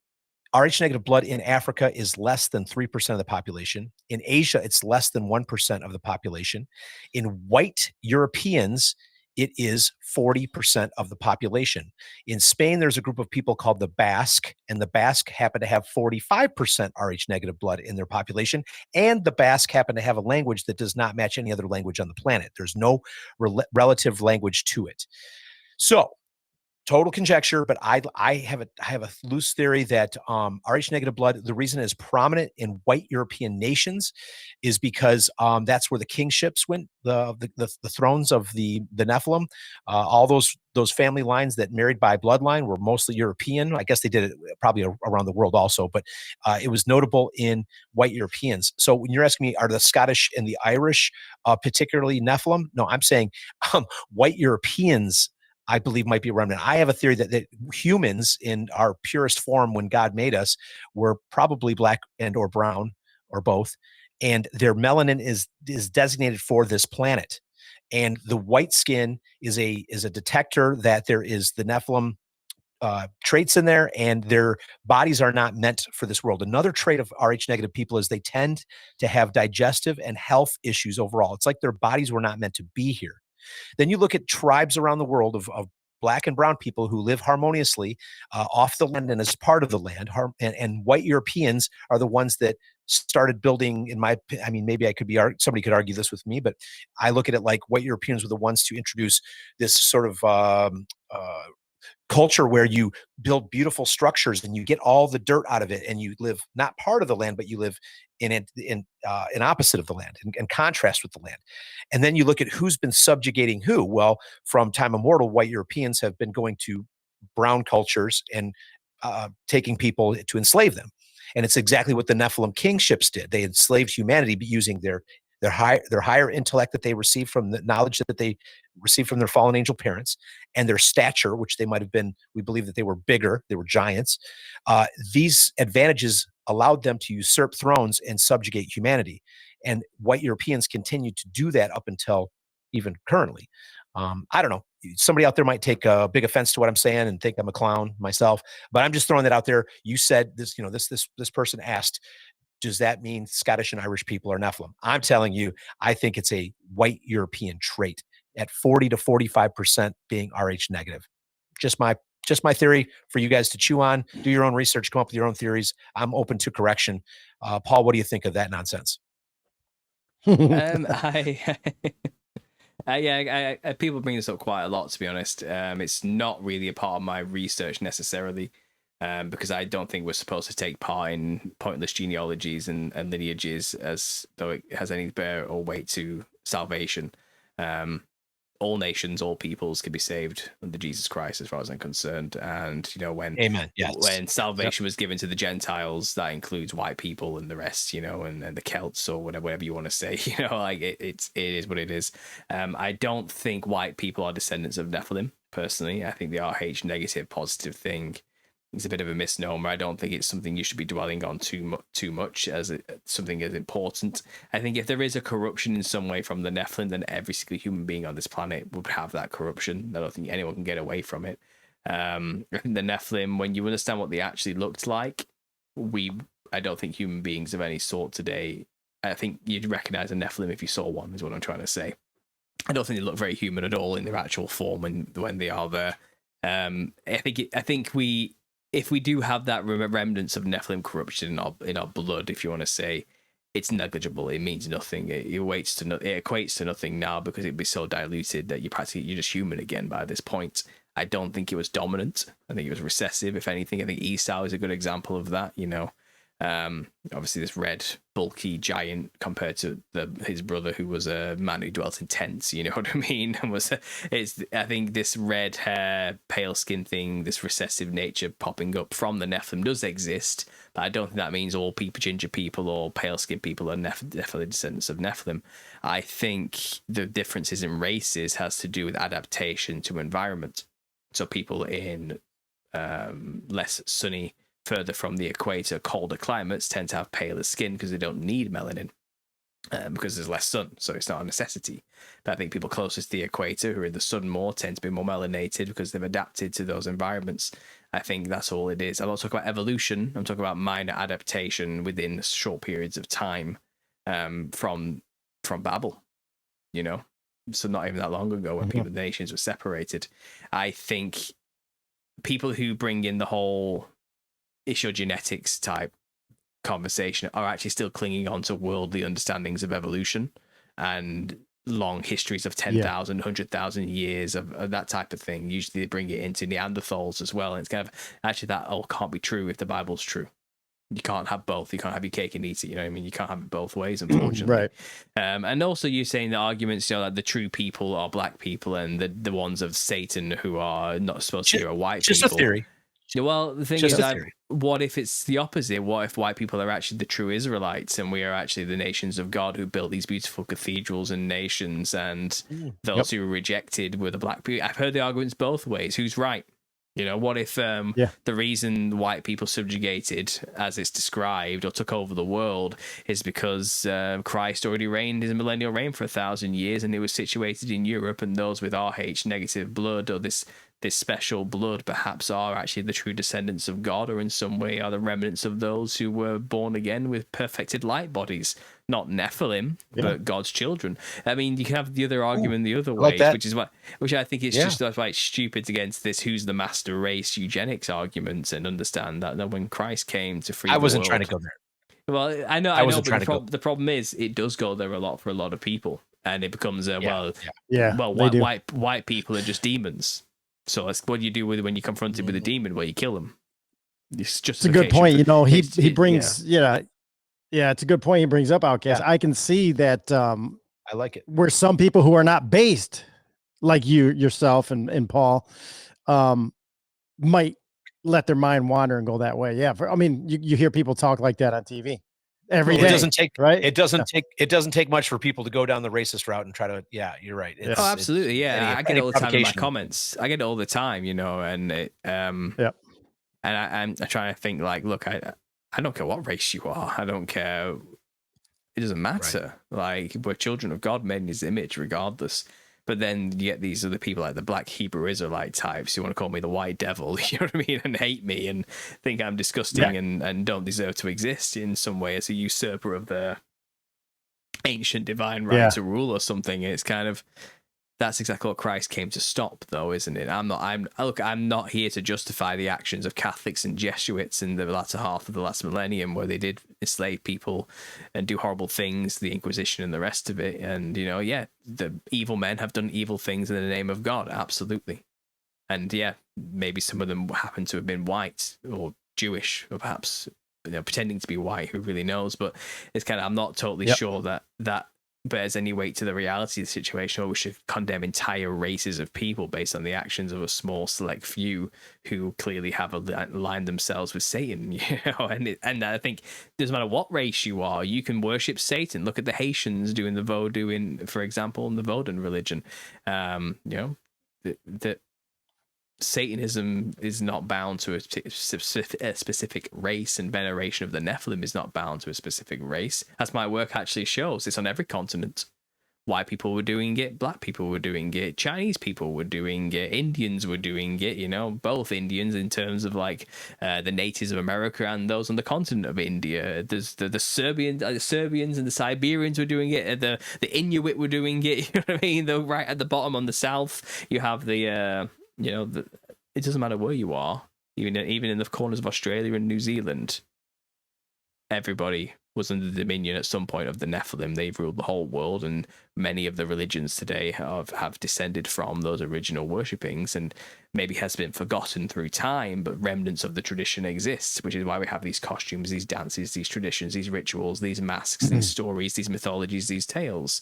RH negative blood in Africa is less than 3% of the population. In Asia, it's less than 1% of the population. In white Europeans, it is 40% of the population. In Spain, there's a group of people called the Basque, and the Basque happen to have 45% RH negative blood in their population, and the Basque happen to have a language that does not match any other language on the planet. There's no relative language to it. So total conjecture, but I have a loose theory that Rh negative blood, the reason it is prominent in white European nations is because that's where the kingships went, the thrones of the Nephilim. All those family lines that married by bloodline were mostly European. I guess they did it probably around the world also, but it was notable in white Europeans. So when you're asking me, are the Scottish and the Irish particularly Nephilim? No, I'm saying white Europeans, I believe, might be a remnant. I have a theory that humans in our purest form when God made us were probably black and or brown or both, and their melanin is designated for this planet. And the white skin is a detector that there is the Nephilim traits in there, and their bodies are not meant for this world. Another trait of Rh negative people is they tend to have digestive and health issues overall. It's like their bodies were not meant to be here. Then you look at tribes around the world of black and brown people who live harmoniously off the land and as part of the land. And white Europeans are the ones that started building, I mean, maybe somebody could argue this with me, but I look at it like white Europeans were the ones to introduce this sort of culture where you build beautiful structures and you get all the dirt out of it, and you live not part of the land, but you live in opposite of the land, in contrast with the land. And then you look at who's been subjugating who. Well, from time immemorial, white Europeans have been going to brown cultures and taking people to enslave them. And it's exactly what the Nephilim kingships did. They enslaved humanity, but using their higher intellect that they received from the knowledge that they received from their fallen angel parents, and their stature, which they might have been. We believe that they were bigger, they were giants. These advantages allowed them to usurp thrones and subjugate humanity. And white Europeans continued to do that up until even currently. I don't know. Somebody out there might take a big offense to what I'm saying and think I'm a clown myself, but I'm just throwing that out there. You said this, this person asked, does that mean Scottish and Irish people are Nephilim? I'm telling you, I think it's a white European trait at 40 to 45% being Rh negative. Just my theory for you guys to chew on. Do your own research, come up with your own theories. I'm open to correction. Paul, what do you think of that nonsense? People bring this up quite a lot, to be honest. It's not really a part of my research necessarily. Because I don't think we're supposed to take part in pointless genealogies and lineages as though it has any bear or weight to salvation. All nations, all peoples can be saved under Jesus Christ, as far as I'm concerned. And Amen. Yes. When salvation was given to the Gentiles, that includes white people and the rest, and the Celts or whatever you want to say. It is what it is. I don't think white people are descendants of Nephilim. Personally, I think the Rh negative positive thing. It's a bit of a misnomer. I don't think it's something you should be dwelling on too much as something as important. I think if there is a corruption in some way from the Nephilim, then every single human being on this planet would have that corruption. I don't think anyone can get away from it. The Nephilim, when you understand what they actually looked like, I don't think human beings of any sort today, I think you'd recognize a Nephilim if you saw one, is what I'm trying to say. I don't think they look very human at all in their actual form when they are there. I think if we do have that remnants of Nephilim corruption in our blood, if you want to say, it's negligible. It means nothing. It equates to nothing now because it'd be so diluted that you're just human again by this point. I don't think it was dominant. I think it was recessive. If anything, I think Esau is a good example of that. Obviously this red bulky giant compared to his brother who was a man who dwelt in tents, you know what I mean? I think this red hair, pale skin thing, this recessive nature popping up from the Nephilim does exist, but I don't think that means all ginger people or pale skin people are definitely descendants of Nephilim. I think the differences in races has to do with adaptation to environment. So people in less sunny, further from the equator, colder climates tend to have paler skin because they don't need melanin because there's less sun, so it's not a necessity. But I think people closest to the equator who are in the sun more tend to be more melanated because they've adapted to those environments. I think that's all it is. I'm not talking about evolution. I'm talking about minor adaptation within short periods of time from Babel, so not even that long ago when the nations were separated. I think people who bring in the whole genetics type conversation are actually still clinging on to worldly understandings of evolution and long histories of 10,000, 100,000 years of that type of thing. Usually they bring it into Neanderthals as well. And it's kind of actually that all can't be true if the Bible's true. You can't have both. You can't have your cake and eat it. You know what I mean? You can't have it both ways, unfortunately. Right. And also you're saying the arguments, that the true people are black people and the ones of Satan who are not supposed to be are white people. Just a theory. Well, the thing is, what if it's the opposite? What if white people are actually the true Israelites and we are actually the nations of God who built these beautiful cathedrals and nations, and those who were rejected were the black people? I've heard the arguments both ways. Who's right? What if the reason white people subjugated, as it's described, or took over the world is because Christ already reigned his millennial reign for 1,000 years and it was situated in Europe, and those with Rh negative blood or this special blood perhaps are actually the true descendants of God, or in some way are the remnants of those who were born again with perfected light bodies, not Nephilim, but God's children. I mean, you can have the other argument the other way, which I think is just like stupid against this who's the master race eugenics argument, and understand that when Christ came to free the world. I wasn't trying to go there. Well, I know, but the problem is it does go there a lot for a lot of people, and it becomes white people are just demons. So that's what you do when you're confronted with a demon. Well, you kill him. It's a good point. He brings it's a good point he brings up, Outcast. I can see that I like it. Where some people who are not based like yourself and Paul might let their mind wander and go that way. Yeah, you hear people talk like that on TV every day. It doesn't take much for people to go down the racist route and try to. Yeah, you're right. Absolutely. I get it all the time in my comments. I get it all the time, and and I'm trying to think like, look, I don't care what race you are. I don't care. It doesn't matter. Right. Like, we're children of God, made in his image, regardless. But then you get these other people like the black Hebrew Israelite types who want to call me the white devil, you know what I mean, and hate me and think I'm disgusting and don't deserve to exist in some way as a usurper of the ancient divine right to rule or something. It's kind of, that's exactly what Christ came to stop, though, isn't it? I'm not here to justify the actions of Catholics and Jesuits in the latter half of the last millennium, where they did enslave people and do horrible things, the Inquisition and the rest of it. And the evil men have done evil things in the name of God, absolutely. And maybe some of them happen to have been white or Jewish, or perhaps pretending to be white. Who really knows? But it's kind of, I'm not totally sure that bears any weight to the reality of the situation, or we should condemn entire races of people based on the actions of a small select few who clearly have aligned themselves with Satan. And I think it doesn't matter what race you are, you can worship Satan. Look at the Haitians doing the Vodou for example, in the Vodun religion. That Satanism is not bound to a specific race, and veneration of the Nephilim is not bound to a specific race. As my work actually shows, it's on every continent. White people were doing it, black people were doing it, Chinese people were doing it, Indians were doing it, both Indians in terms of like the natives of America and those on the continent of India. There's the Serbians and the Siberians were doing it, the Inuit were doing it, you know what I mean? Though right at the bottom on the south, you have the it doesn't matter where you are, even in the corners of Australia and New Zealand, everybody was under the dominion at some point of the Nephilim. They've ruled the whole world, and many of the religions today have descended from those original worshippings, and maybe has been forgotten through time, but remnants of the tradition exist, which is why we have these costumes, these dances, these traditions, these rituals, these masks, these stories, these mythologies, these tales.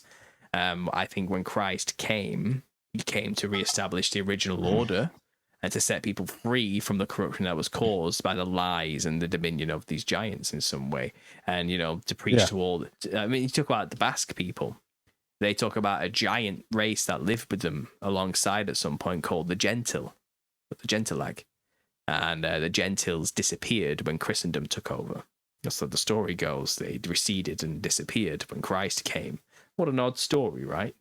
I think when Christ came, he came to reestablish the original order and to set people free from the corruption that was caused by the lies and the dominion of these giants in some way. And, to preach to all... you talk about the Basque people. They talk about a giant race that lived with them alongside at some point called the Gentil, the Gentilag. And the Gentils disappeared when Christendom took over. That's how the story goes. They receded and disappeared when Christ came. What an odd story, right?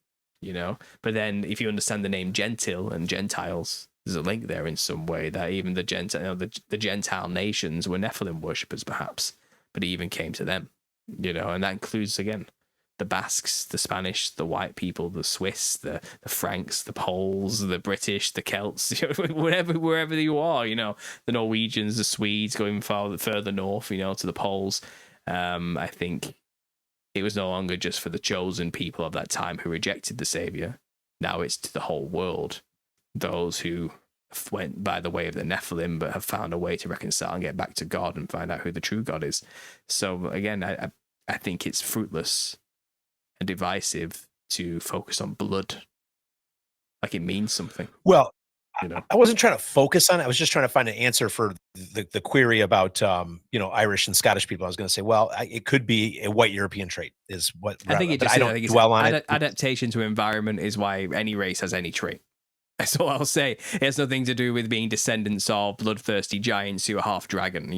But then if you understand the name Gentil and Gentiles, there's a link there in some way that even the Gentile nations were Nephilim worshippers, perhaps, but it even came to them, and that includes, again, the Basques, the Spanish, the white people, the Swiss, the Franks, the Poles, the British, the Celts, wherever you are, the Norwegians, the Swedes, going further north, to the Poles. I think it was no longer just for the chosen people of that time who rejected the Savior. Now it's to the whole world. Those who went by the way of the Nephilim but have found a way to reconcile and get back to God and find out who the true God is. So again, I think it's fruitless and divisive to focus on blood. Like it means something. Well, you know, I wasn't trying to focus on it. I was just trying to find an answer for the query about, Irish and Scottish people. I was going to say, well, it could be a white European trait is what I think it just, I don't dwell on it. Adaptation to environment is why any race has any trait. That's all I'll say. It has nothing to do with being descendants of bloodthirsty giants who are half dragon,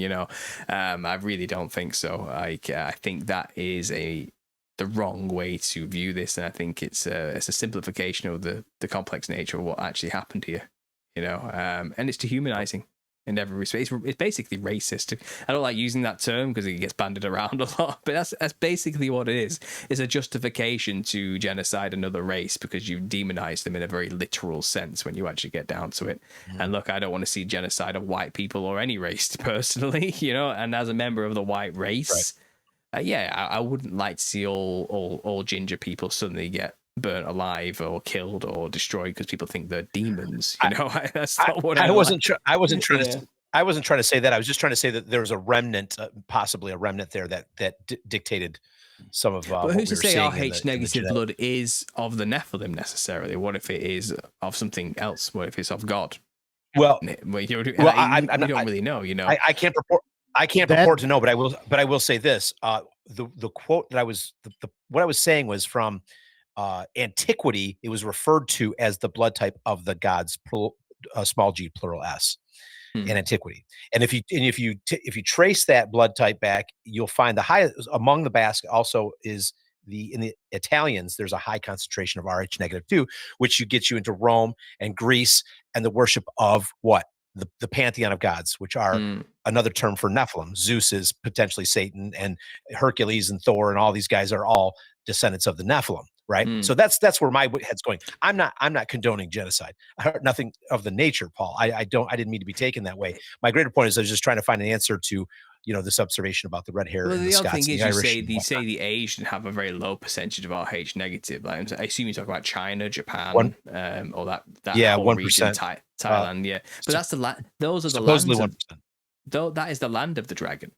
I really don't think so. I think that is the wrong way to view this, and I think it's a simplification of the complex nature of what actually happened here, and it's dehumanizing in every respect. It's basically racist. I don't like using that term because it gets bandied around a lot, but that's basically what it is. It's a justification to genocide another race because you demonize them in a very literal sense when you actually get down to it. Mm. And look, I don't want to see genocide of white people or any race personally, and as a member of the white race, right. I wouldn't like to see all ginger people suddenly get burnt alive or killed or destroyed because people think they're demons. That's not what I wasn't trying to say that. I was just trying to say that there was a remnant, possibly a remnant there that dictated some of. But who's to say Rh negative blood is of the Nephilim necessarily? What if it is of something else? What if it's of God? Well, we don't really know. I can't purport. I can't purport to know, but I will say this. The quote that what I was saying was from antiquity. It was referred to as the blood type of the gods, small g plural s, in antiquity. And if you trace that blood type back, you'll find the highest among the Basque also is in the Italians. There's a high concentration of Rh negative too, which gets you into Rome and Greece and the worship of what? The pantheon of gods, which are another term for Nephilim. Zeus is potentially Satan, and Hercules and Thor and all these guys are all descendants of the Nephilim, right? So that's where my head's going. I'm not condoning genocide. I heard nothing of the nature, Paul. I didn't mean to be taken that way. My greater point is I was just trying to find an answer to this observation about the red hair. Well, and the other Scots thing is, you say the Asian have a very low percentage of Rh negative. Like, I assume you talk about China, Japan, or that whole 1%. region, Thailand. But that's the land. Those are the supposedly lands. 1%. Though that is the land of the dragon,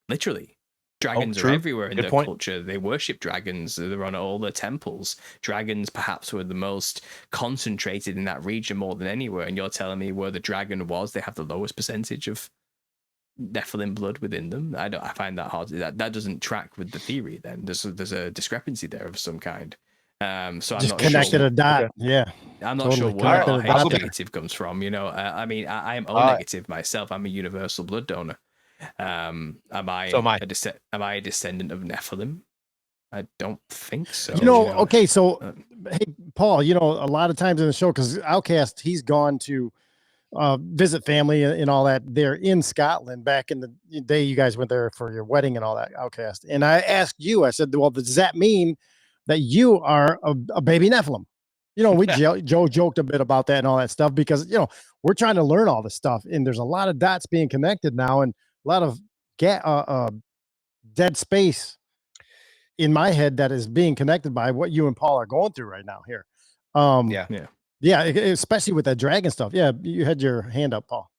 literally. Dragons are true. everywhere in Good their point. culture. They worship dragons. They're on all their temples. Dragons perhaps were the most concentrated in that region more than anywhere. And you're telling me where the dragon was, they have the lowest percentage of Nephilim blood within them? I find that hard. That doesn't track with the theory. Then there's a discrepancy there of some kind. So I'm just not connected sure. a dot. Okay. Yeah, I'm not totally sure where connected Rh a dot. negative comes from. I mean, I am O negative myself. I'm a universal blood donor. Am I a descendant of Nephilim? I don't think so. Okay, so hey, Paul, a lot of times in the show, because Outcast, he's gone to visit family and all that. They're in Scotland back in the day you guys went there for your wedding and all that, Outcast. And I asked you, I said, well, does that mean that you are a baby Nephilim? Joe joked a bit about that and all that stuff because, we're trying to learn all this stuff. And there's a lot of dots being connected now and a lot of dead space in my head that is being connected by what you and Paul are going through right now here. Yeah, especially with that dragon stuff. Yeah, you had your hand up, Paul.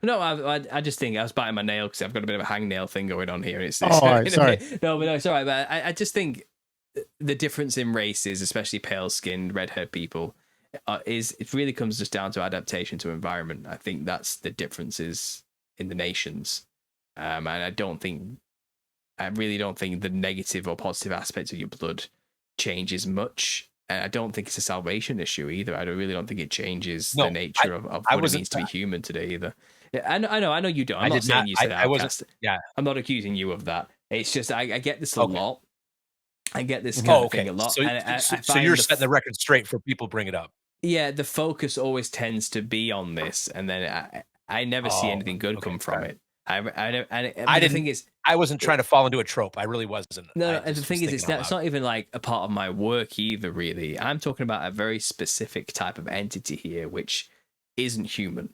No, I just think I was biting my nail because I've got a bit of a hangnail thing going on here. It's all right, sorry. No, it's all right. But I just think the difference in races, especially pale-skinned, red-haired people, it really comes just down to adaptation to environment. I think that's the differences in the nations, and I really don't think the negative or positive aspects of your blood changes much. And I don't think it's a salvation issue either. I really don't think it changes the nature of what it means to be human today either. Yeah, I know you don't. I'm not saying you said Outcast. I'm not accusing you of that. It's just I get this a lot. I get this kind of thing a lot. So you're setting the record straight for people bring it up. Yeah, the focus always tends to be on this, and then I never see anything good come from it. The thing is, I wasn't trying to fall into a trope. I really wasn't. No, and the thing is, it's not even like a part of my work either, really. I'm talking about a very specific type of entity here, which isn't human.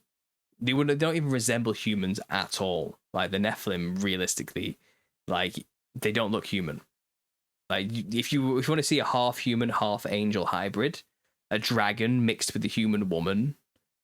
They don't even resemble humans at all. Like the Nephilim, realistically, like they don't look human. Like if you want to see a half human, half angel hybrid, a dragon mixed with a human woman,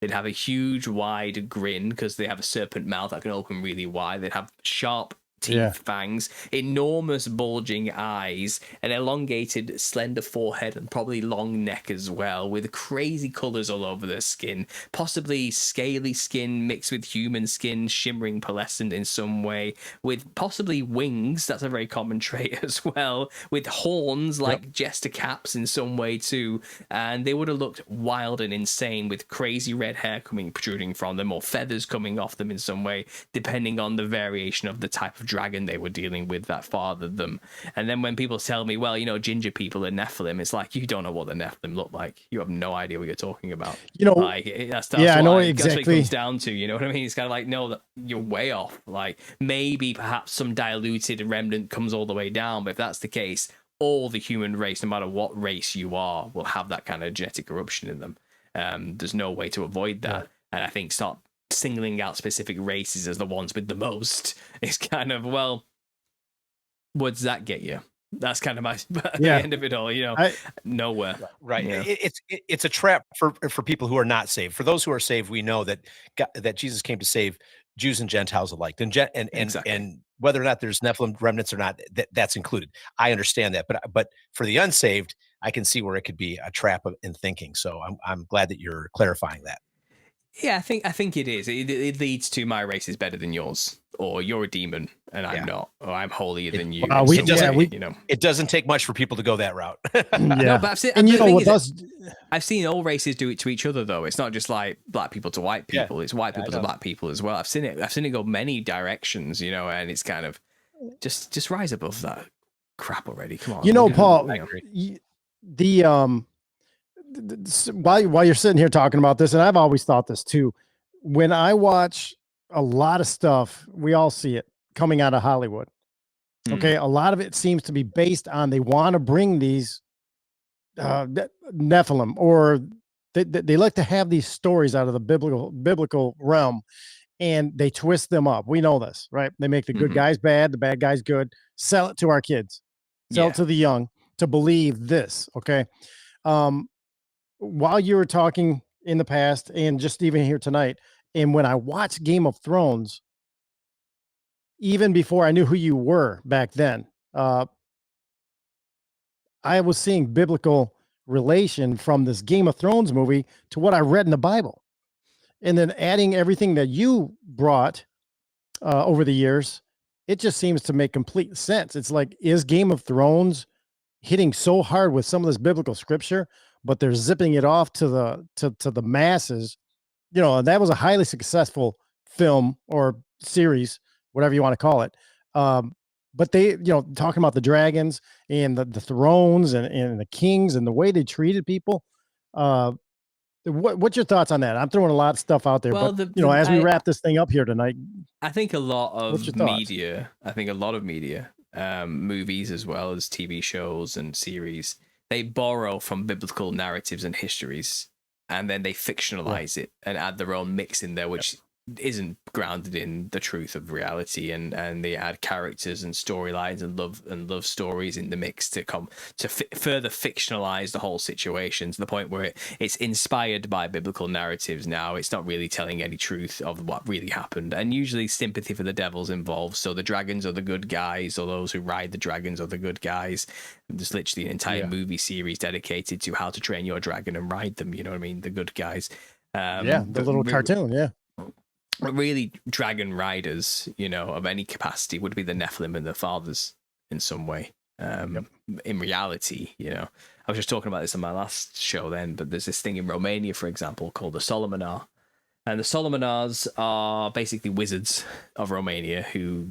they'd have a huge wide grin because they have a serpent mouth that can open really wide. They'd have sharp teeth, fangs, enormous bulging eyes, an elongated, slender forehead, and probably long neck as well, with crazy colors all over their skin, possibly scaly skin mixed with human skin, shimmering pearlescent in some way, with possibly wings. That's a very common trait as well, with horns like jester caps in some way too. And they would have looked wild and insane with crazy red hair protruding from them, or feathers coming off them in some way, depending on the variation of the type of dragon they were dealing with that fathered them. And then when people tell me, well, ginger people are Nephilim, it's like, you don't know what the Nephilim look like. You have no idea what you're talking about. Like that's I know exactly. That's what it comes down to. You know what I mean? It's kind of like, no, you're way off. Like maybe perhaps some diluted remnant comes all the way down, but if that's the case, all the human race, no matter what race you are, will have that kind of genetic corruption in them. There's no way to avoid that. And I think start singling out specific races as the ones with the most is kind of, well, what does that get you? That's kind of the end of it all, nowhere. Right. Yeah. It's a trap for people who are not saved. For those who are saved, we know that that Jesus came to save Jews and Gentiles alike. And whether or not there's Nephilim remnants or not, that's included. I understand that, but for the unsaved, I can see where it could be a trap in thinking. So I'm glad that you're clarifying that. Yeah, I think it is. It leads to my race is better than yours, or you're a demon and I'm not, or I'm holier than you. It doesn't take much for people to go that route. No, but I've seen, I've seen all races do it to each other though. It's not just like black people to white people. It's white people to black people as well. I've seen it go many directions, and it's kind of just rise above that crap already. Come on, Paul. While you're sitting here talking about this, and I've always thought this too, when I watch a lot of stuff, we all see it coming out of Hollywood. Okay. A lot of it seems to be based on, they want to bring these Nephilim, or they like to have these stories out of the biblical realm, and they twist them up. We know this, right? They make the good guys bad, the bad guys good, sell it to our kids, sell it to the young to believe this. Okay. While you were talking in the past and just even here tonight, and when I watched Game of Thrones, even before I knew who you were back then, I was seeing biblical relation from this Game of Thrones movie to what I read in the Bible. And then adding everything that you brought over the years, it just seems to make complete sense. It's like, is Game of Thrones hitting so hard with some of this biblical scripture, but they're zipping it off to the masses, and that was a highly successful film or series, whatever you want to call it. But they, talking about the dragons and the thrones and the kings and the way they treated people. What's your thoughts on that? I'm throwing a lot of stuff out there, but as we wrap this thing up here tonight, I think a lot of media, movies as well as TV shows and series, they borrow from biblical narratives and histories, and then they fictionalize it and add their own mix in there, which isn't grounded in the truth of reality, and they add characters and storylines and love stories in the mix to further fictionalize the whole situation, to the point where it's inspired by biblical narratives. Now it's not really telling any truth of what really happened, and usually sympathy for the devil's involved. So the dragons are the good guys, or those who ride the dragons are the good guys. There's literally an entire movie series dedicated to how to train your dragon and ride them, you know what I mean, the good guys. The little cartoon. Really, dragon riders, of any capacity would be the Nephilim and their fathers in some way. In reality, I was just talking about this on my last show then, but there's this thing in Romania, for example, called the Solomonar. And the Solomonars are basically wizards of Romania who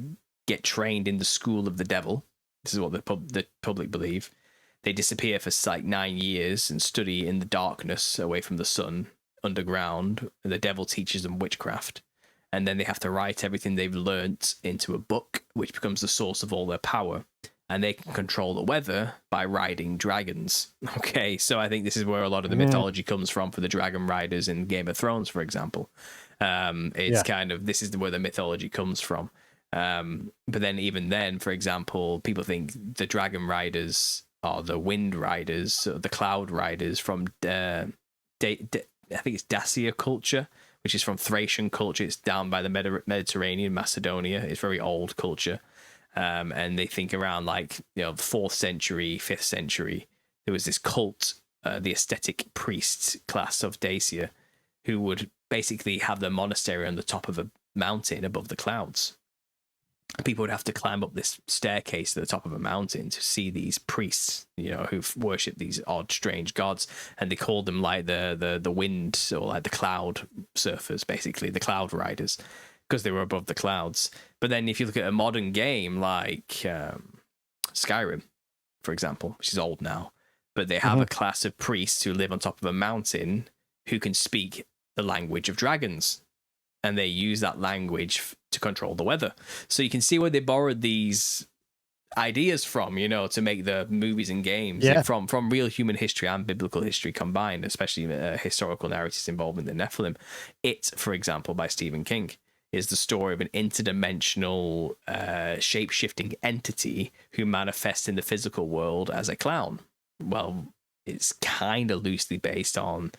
get trained in the school of the devil. This is what the public believe. They disappear for like 9 years and study in the darkness away from the sun, underground. The devil teaches them witchcraft. And then they have to write everything they've learnt into a book, which becomes the source of all their power. And they can control the weather by riding dragons. Okay, so I think this is where a lot of the mythology comes from for the dragon riders in Game of Thrones, for example. It's kind of, this is where the mythology comes from. But then even then, for example, people think the dragon riders are the wind riders, the cloud riders from I think it's Dacia culture, which is from Thracian culture. It's down by the Mediterranean, Macedonia. It's very old culture. And they think around like, 4th century, 5th century, there was this cult, the aesthetic priests class of Dacia, who would basically have their monastery on the top of a mountain above the clouds. People would have to climb up this staircase to the top of a mountain to see these priests, who worship these odd, strange gods, and they called them like the wind, or like the cloud surfers, basically the cloud riders, because they were above the clouds. But then if you look at a modern game like Skyrim, for example, which is old now, but they have a class of priests who live on top of a mountain who can speak the language of dragons, and they use that language to control the weather. So you can see where they borrowed these ideas from, to make the movies and games, from real human history and biblical history combined, especially historical narratives involving the Nephilim. It, for example, by Stephen King, is the story of an interdimensional shape-shifting entity who manifests in the physical world as a clown. Well, it's kind of loosely based on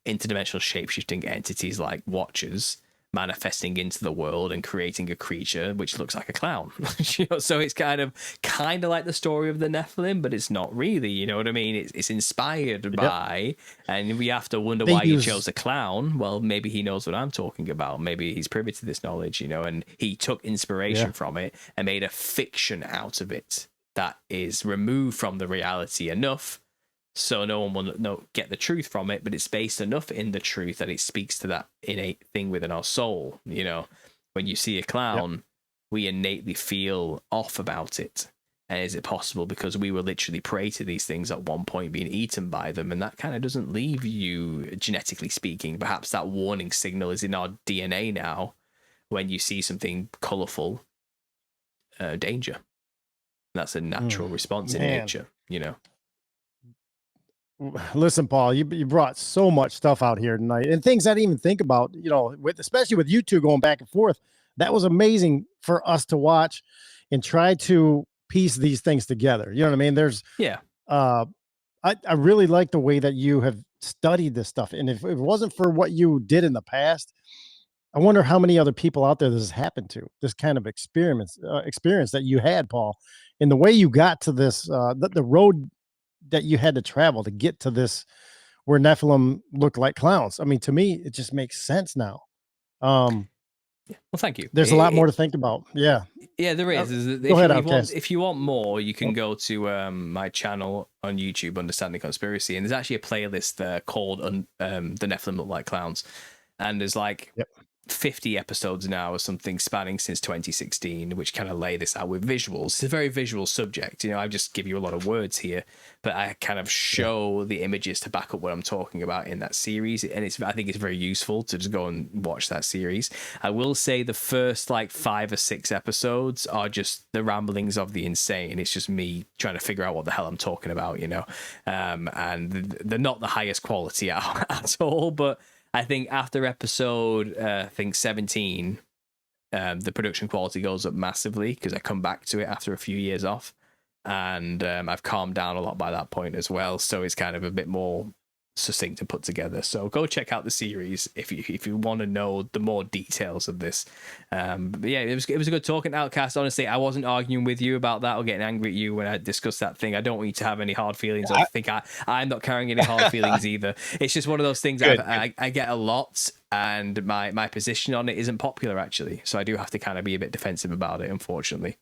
interdimensional shape-shifting entities like Watchers manifesting into the world and creating a creature which looks like a clown. So it's kind of like the story of the Nephilim, but it's not really, you know what I mean? It's inspired by, and we have to wonder why he chose a clown. Well, maybe he knows what I'm talking about. Maybe he's privy to this knowledge, and he took inspiration from it and made a fiction out of it that is removed from the reality enough so no one will get the truth from it, but it's based enough in the truth that it speaks to that innate thing within our soul. When you see a clown, we innately feel off about it. And is it possible because we were literally prey to these things at one point, being eaten by them, and that kind of doesn't leave you, genetically speaking? Perhaps that warning signal is in our DNA now. When you see something colorful, danger. That's a natural response in nature, Listen, Paul, you brought so much stuff out here tonight, and things I didn't even think about, especially with you two going back and forth. That was amazing for us to watch and try to piece these things together. You know what I mean? There's, I really like the way that you have studied this stuff. And if it wasn't for what you did in the past, I wonder how many other people out there this has happened to, this kind of experience that you had, Paul, and the way you got to this, the road that you had to travel to get to this, where Nephilim look like clowns. I mean, to me, it just makes sense now. Well, thank you. There's a lot more to think about. Yeah, there is. If you want more, you can go to my channel on YouTube, Understanding Conspiracy, and there's actually a playlist there called The Nephilim Look Like Clowns, and there's like 50 episodes now or something spanning since 2016, which kind of lay this out with visuals. It's a very visual subject. I just give you a lot of words here, but I kind of show the images to back up what I'm talking about in that series. And I think it's very useful to just go and watch that series. I will say the first like 5 or 6 episodes are just the ramblings of the insane. It's just me trying to figure out what the hell I'm talking about, and they're not the highest quality at all, but I think after episode, 17, the production quality goes up massively because I come back to it after a few years off, and I've calmed down a lot by that point as well. So it's kind of a bit more succinct to put together. So go check out the series if you want to know the more details of this. But yeah, it was a good talking. Outcast, honestly, I wasn't arguing with you about that or getting angry at you when I discussed that thing. I don't want you to have any hard feelings. I think I'm not carrying any hard feelings either. It's just one of those things I get a lot, and my position on it isn't popular, actually. So I do have to kind of be a bit defensive about it, unfortunately.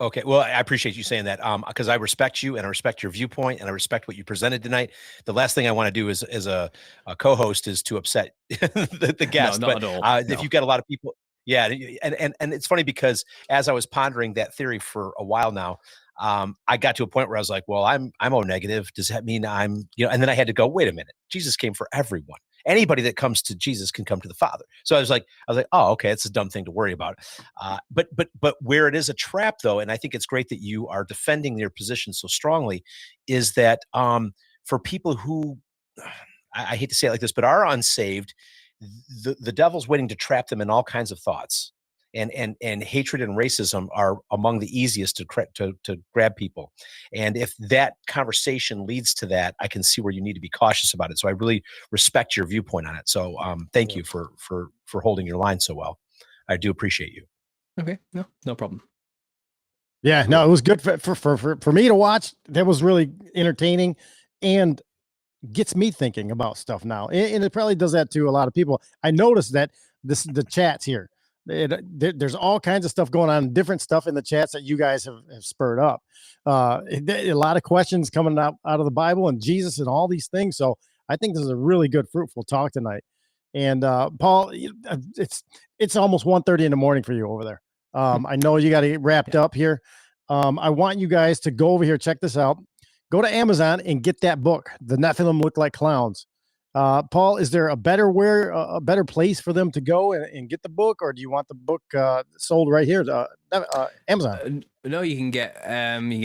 Okay, well, I appreciate you saying that, because I respect you and I respect your viewpoint and I respect what you presented tonight. The last thing I want to do as a co-host is to upset the guest. No, not at all. No. If you've got a lot of people, and it's funny because as I was pondering that theory for a while now, I got to a point where I was like, well, I'm O negative. Does that mean I'm, and then I had to go, wait a minute, Jesus came for everyone. Anybody that comes to Jesus can come to the Father. So I was like, oh, okay, it's a dumb thing to worry about. But where it is a trap, though, and I think it's great that you are defending your position so strongly, is that for people who, I hate to say it like this, but are unsaved, the devil's waiting to trap them in all kinds of thoughts. and hatred and racism are among the easiest to grab people. And if that conversation leads to that, I can see where you need to be cautious about it. So I really respect your viewpoint on it. So thank you for holding your line so well. I do appreciate you. Okay, no problem. Yeah, no, it was good for me to watch. That was really entertaining and gets me thinking about stuff now. And it probably does that to a lot of people. I noticed that the chats here, there's all kinds of stuff going on, different stuff in the chats that you guys have spurred up. A lot of questions coming out of the Bible and Jesus and all these things. So I think this is a really good, fruitful talk tonight. And Paul, it's almost 1:30 in the morning for you over there. I know you got to get wrapped up here. I want you guys to go over here, check this out. Go to Amazon and get that book, The Nephilim Look Like Clowns. Paul, is there a better place for them to go and get the book, or do you want the book sold right here Amazon? No, you can get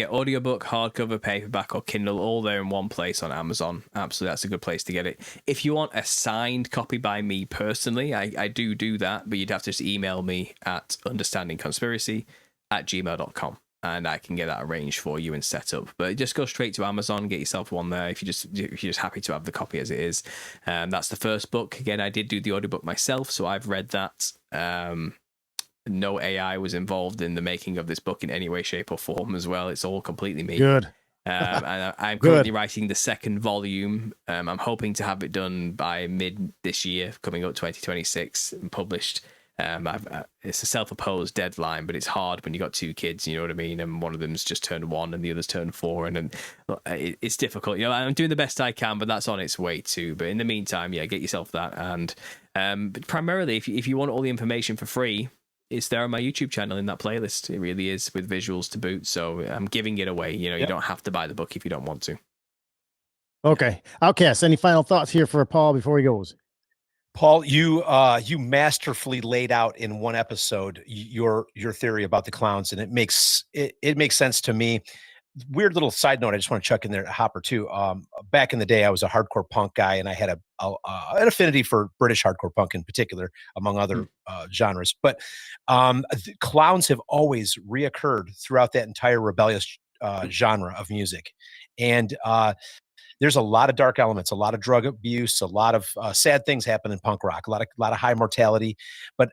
audiobook, hardcover, paperback, or Kindle, all there in one place on Amazon. Absolutely, that's a good place to get it. If you want a signed copy by me personally, I do that, but you'd have to just email me at understandingconspiracy@gmail.com. and I can get that arranged for you and set up. But just go straight to Amazon, get yourself one there if you're just happy to have the copy as it is. That's the first book. Again, I did do the audiobook myself, so I've read that. No AI was involved in the making of this book in any way, shape, or form as well. It's all completely me. Good. And I'm currently writing the second volume. I'm hoping to have it done by mid this year, coming up 2026, and published. It's a self-imposed deadline, but it's hard when you got two kids, you know what I mean, and one of them's just turned 1 and the other's turned 4, and it's difficult. You know, I'm doing the best I can, but that's on its way too. But in the meantime, yeah, get yourself that. And but primarily, if you want all the information for free, it's there on my YouTube channel in that playlist. It really is, with visuals to boot. So I'm giving it away. You know, you don't have to buy the book if you don't want to. Okay, Outcast, any final thoughts here for Paul before he goes? Paul, you masterfully laid out in one episode your theory about the clowns, and it makes sense to me. Weird little side note, I just want to chuck in there, Hopper too. Back in the day, I was a hardcore punk guy, and I had an affinity for British hardcore punk in particular, among other genres. But clowns have always reoccurred throughout that entire rebellious genre of music, and there's a lot of dark elements, a lot of drug abuse, a lot of sad things happen in punk rock, a lot of high mortality, but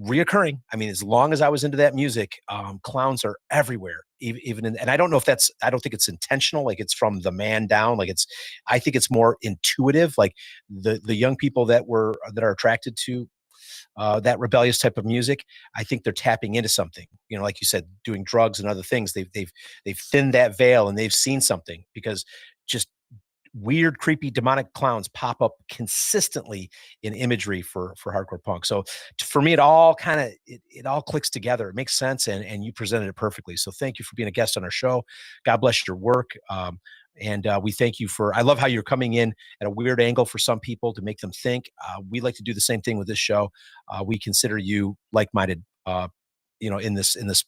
reoccurring. I mean, as long as I was into that music, clowns are everywhere. Even in, and I don't know if I don't think it's intentional, like it's from the man down. I think it's more intuitive. Like the young people that are attracted to that rebellious type of music, I think they're tapping into something. You know, like you said, doing drugs and other things. They've thinned that veil and they've seen something, because just weird, creepy, demonic clowns pop up consistently in imagery for hardcore punk. So for me, it all clicks together. It makes sense, and you presented it perfectly. So thank you for being a guest on our show. God bless your work. And we thank you for, I love how you're coming in at a weird angle for some people to make them think. We like to do the same thing with this show. We consider you like-minded, in this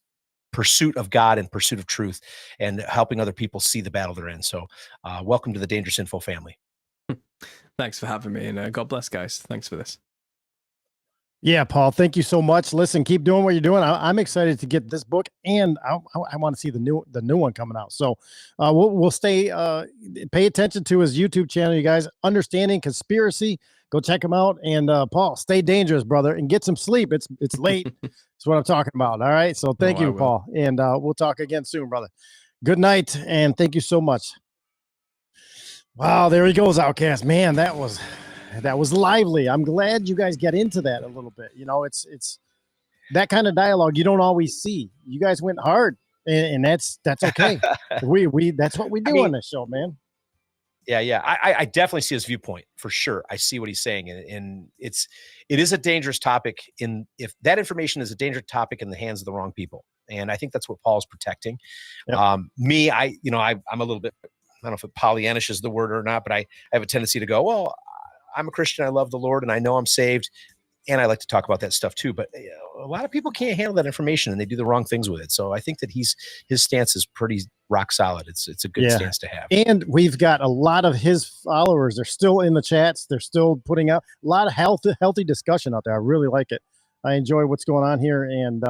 pursuit of God and pursuit of truth, and helping other people see the battle they're in. So welcome to the Dangerous Info family. Thanks for having me, and God bless, guys. Thanks for this. Yeah, Paul, thank you so much. Listen, keep doing what you're doing. I'm excited to get this book, and I want to see the new one coming out. So we'll stay, pay attention to his YouTube channel, you guys. Understanding Conspiracy. Go check him out. And Paul, stay dangerous, brother, and get some sleep. It's late. That's what I'm talking about. All right. So thank you, Paul. And we'll talk again soon, brother. Good night. And thank you so much. Wow. There he goes, Outcast. Man, that was lively. I'm glad you guys get into that a little bit. You know, it's that kind of dialogue you don't always see. You guys went hard, and that's okay. we that's what we do on this show, man. Yeah. I definitely see his viewpoint for sure. I see what he's saying. And it is a dangerous topic if that information is a dangerous topic in the hands of the wrong people. And I think that's what Paul's protecting. Yep. I'm a little bit, I don't know if Pollyannish is the word or not, but I have a tendency to go, well, I'm a Christian. I love the Lord and I know I'm saved. And I like to talk about that stuff too, but a lot of people can't handle that information and they do the wrong things with it. So I think that his stance is pretty rock solid. It's a good stance to have. And we've got a lot of his followers. They're still in the chats. They're still putting out a lot of healthy discussion out there. I really like it. I enjoy what's going on here, and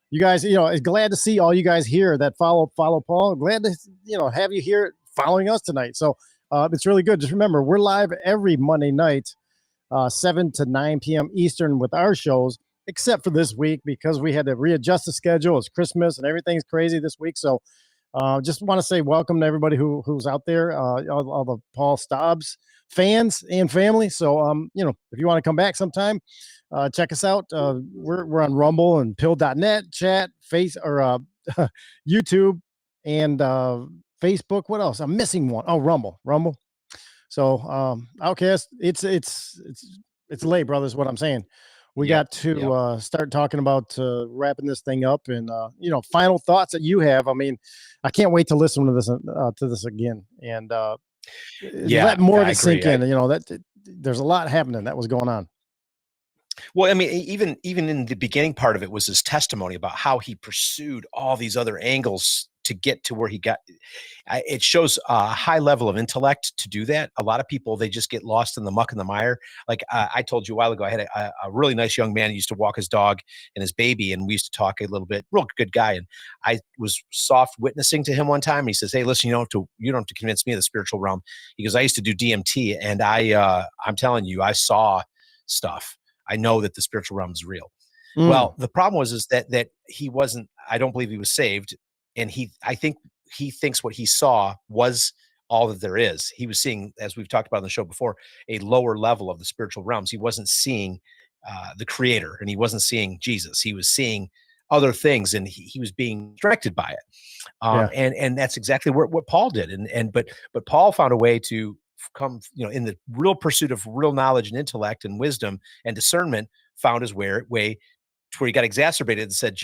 you guys, glad to see all you guys here that follow Paul. Glad to have you here following us tonight. So it's really good. Just remember, we're live every Monday night, 7 to 9 p.m. Eastern with our shows, except for this week because we had to readjust the schedule. It's Christmas and everything's crazy this week. So just want to say welcome to everybody who's out there, all the Paul Stobbs fans and family. So, if you want to come back sometime, check us out. We're on Rumble and pill.net, chat, face or YouTube and Facebook. What else? I'm missing one. Oh, Rumble. So, Outcast, it's late, brothers. What I'm saying. We got to start talking about wrapping this thing up, and final thoughts that you have. I mean, I can't wait to listen to this again, and let more of it sink in. That there's a lot happening that was going on. Well, I mean, even in the beginning part of it was his testimony about how he pursued all these other angles to get to where he got. It shows a high level of intellect to do that. A lot of people, they just get lost in the muck and the mire. Like I told you a while ago, I had a really nice young man who used to walk his dog and his baby, and we used to talk a little bit. Real good guy, and I was soft witnessing to him one time. And he says, "Hey, listen, you don't have to convince me of the spiritual realm." He goes, "I used to do DMT, and I'm telling you, I saw stuff. I know that the spiritual realm is real." Well, the problem was that he wasn't. I don't believe he was saved. And I think he thinks what he saw was all that there is. He was seeing, as we've talked about on the show before, a lower level of the spiritual realms. He wasn't seeing the creator, and he wasn't seeing Jesus. He was seeing other things, and he was being directed by it. And that's exactly what Paul did. But Paul found a way to come, in the real pursuit of real knowledge and intellect and wisdom and discernment, found his way to where he got exacerbated and said,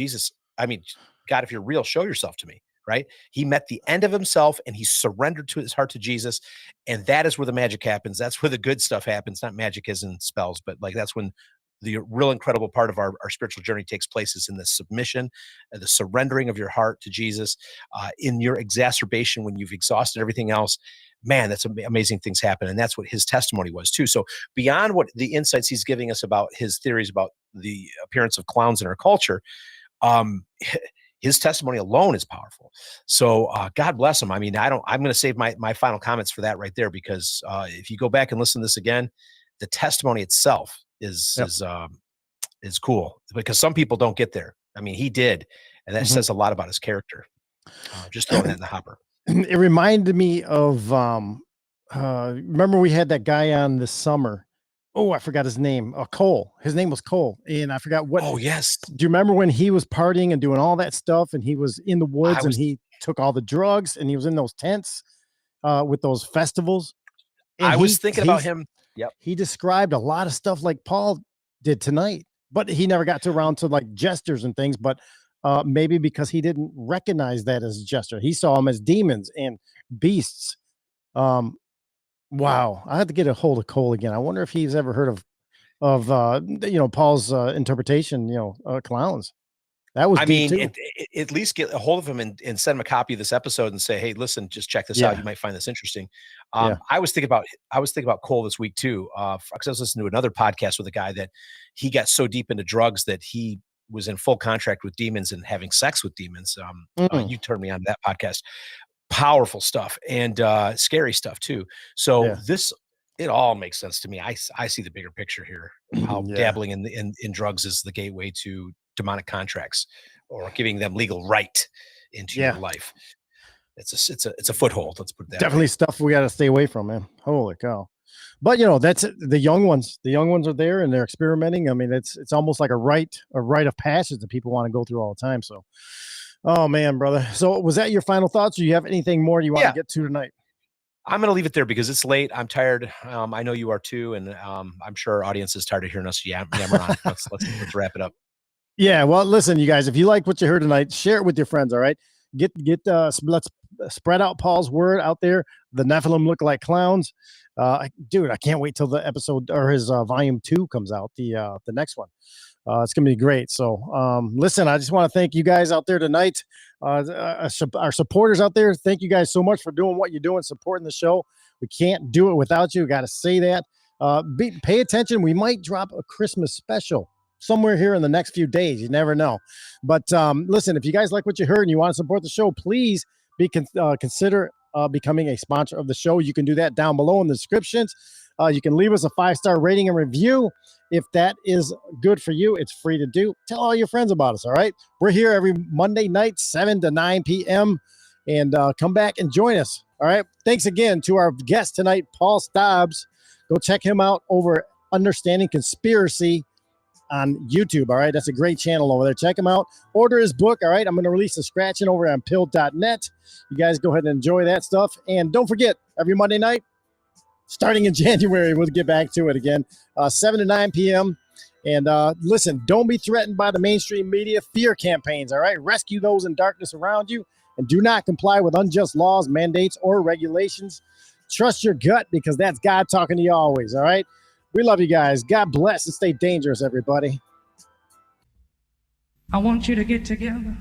God, if you're real, show yourself to me, right? He met the end of himself, and he surrendered to his heart to Jesus. And that is where the magic happens. That's where the good stuff happens. Not magic as in spells, but like that's when the real incredible part of our spiritual journey takes place, is in the submission and the surrendering of your heart to Jesus, in your exacerbation when you've exhausted everything else. Man, that's amazing things happen. And that's what his testimony was too. So beyond what the insights he's giving us about his theories about the appearance of clowns in our culture, his testimony alone is powerful. So God bless him. I mean, I'm going to save my final comments for that right there, because if you go back and listen to this again, the testimony itself is cool, because some people don't get there. I mean, he did, and that says a lot about his character. Just throwing that in the hopper. It reminded me of remember we had that guy on this summer. Oh, I forgot his name. Cole. His name was Cole, and I forgot what. Oh, yes. Do you remember when he was partying and doing all that stuff, and he was in the woods and he took all the drugs, and he was in those tents with those festivals? And I was thinking about him. Yep. He described a lot of stuff like Paul did tonight, but he never got around to like gestures and things. But maybe because he didn't recognize that as a gesture, he saw them as demons and beasts. Wow, I had to get a hold of Cole again. I wonder if he's ever heard of Paul's interpretation, clowns. That was at least get a hold of him and send him a copy of this episode and say, "Hey, listen, just check this out. You might find this interesting." I was thinking about Cole this week too, because I was listening to another podcast with a guy that he got so deep into drugs that he was in full contract with demons and having sex with demons. You turned me on to that podcast. Powerful stuff, and scary stuff too. So it all makes sense to me. I see the bigger picture here. How dabbling in drugs is the gateway to demonic contracts, or giving them legal right into your life. It's a foothold. Let's put that. Definitely stuff we got to stay away from, man. Holy cow! But that's the young ones. The young ones are there, and they're experimenting. I mean, it's almost like a rite of passage that people want to go through all the time. So. Oh man, brother. So was that your final thoughts? Or do you have anything more you want to get to tonight? I'm going to leave it there because it's late. I'm tired. I know you are too. And I'm sure our audience is tired of hearing us yammer on. Let's wrap it up. Yeah. Well, listen, you guys, if you like what you heard tonight, share it with your friends. All right. Let's spread out Paul's word out there. The Nephilim look like clowns. Dude, I can't wait till the episode or his volume 2 comes out. The next one. It's going to be great. So, listen, I just want to thank you guys out there tonight. Our supporters out there. Thank you guys so much for doing what you're doing, supporting the show. We can't do it without you. Got to say that. Pay attention. We might drop a Christmas special somewhere here in the next few days. You never know. But listen, if you guys like what you heard and you want to support the show, please consider becoming a sponsor of the show. You can do that down below in the descriptions. You can leave us a 5-star rating and review. If that is good for you, it's free to do. Tell all your friends about us, all right? We're here every Monday night, 7 to 9 p.m., and come back and join us, all right? Thanks again to our guest tonight, Paul Stobbs. Go check him out over Understanding Conspiracy on YouTube, all right? That's a great channel over there. Check him out. Order his book, all right? I'm going to release a scratching over on pill.net. You guys go ahead and enjoy that stuff. And don't forget, every Monday night, starting in January, we'll get back to it again, 7 to 9 p.m. And listen, don't be threatened by the mainstream media fear campaigns, all right? Rescue those in darkness around you, and do not comply with unjust laws, mandates, or regulations. Trust your gut, because that's God talking to you always, all right? We love you guys. God bless, and stay dangerous, everybody. I want you to get together.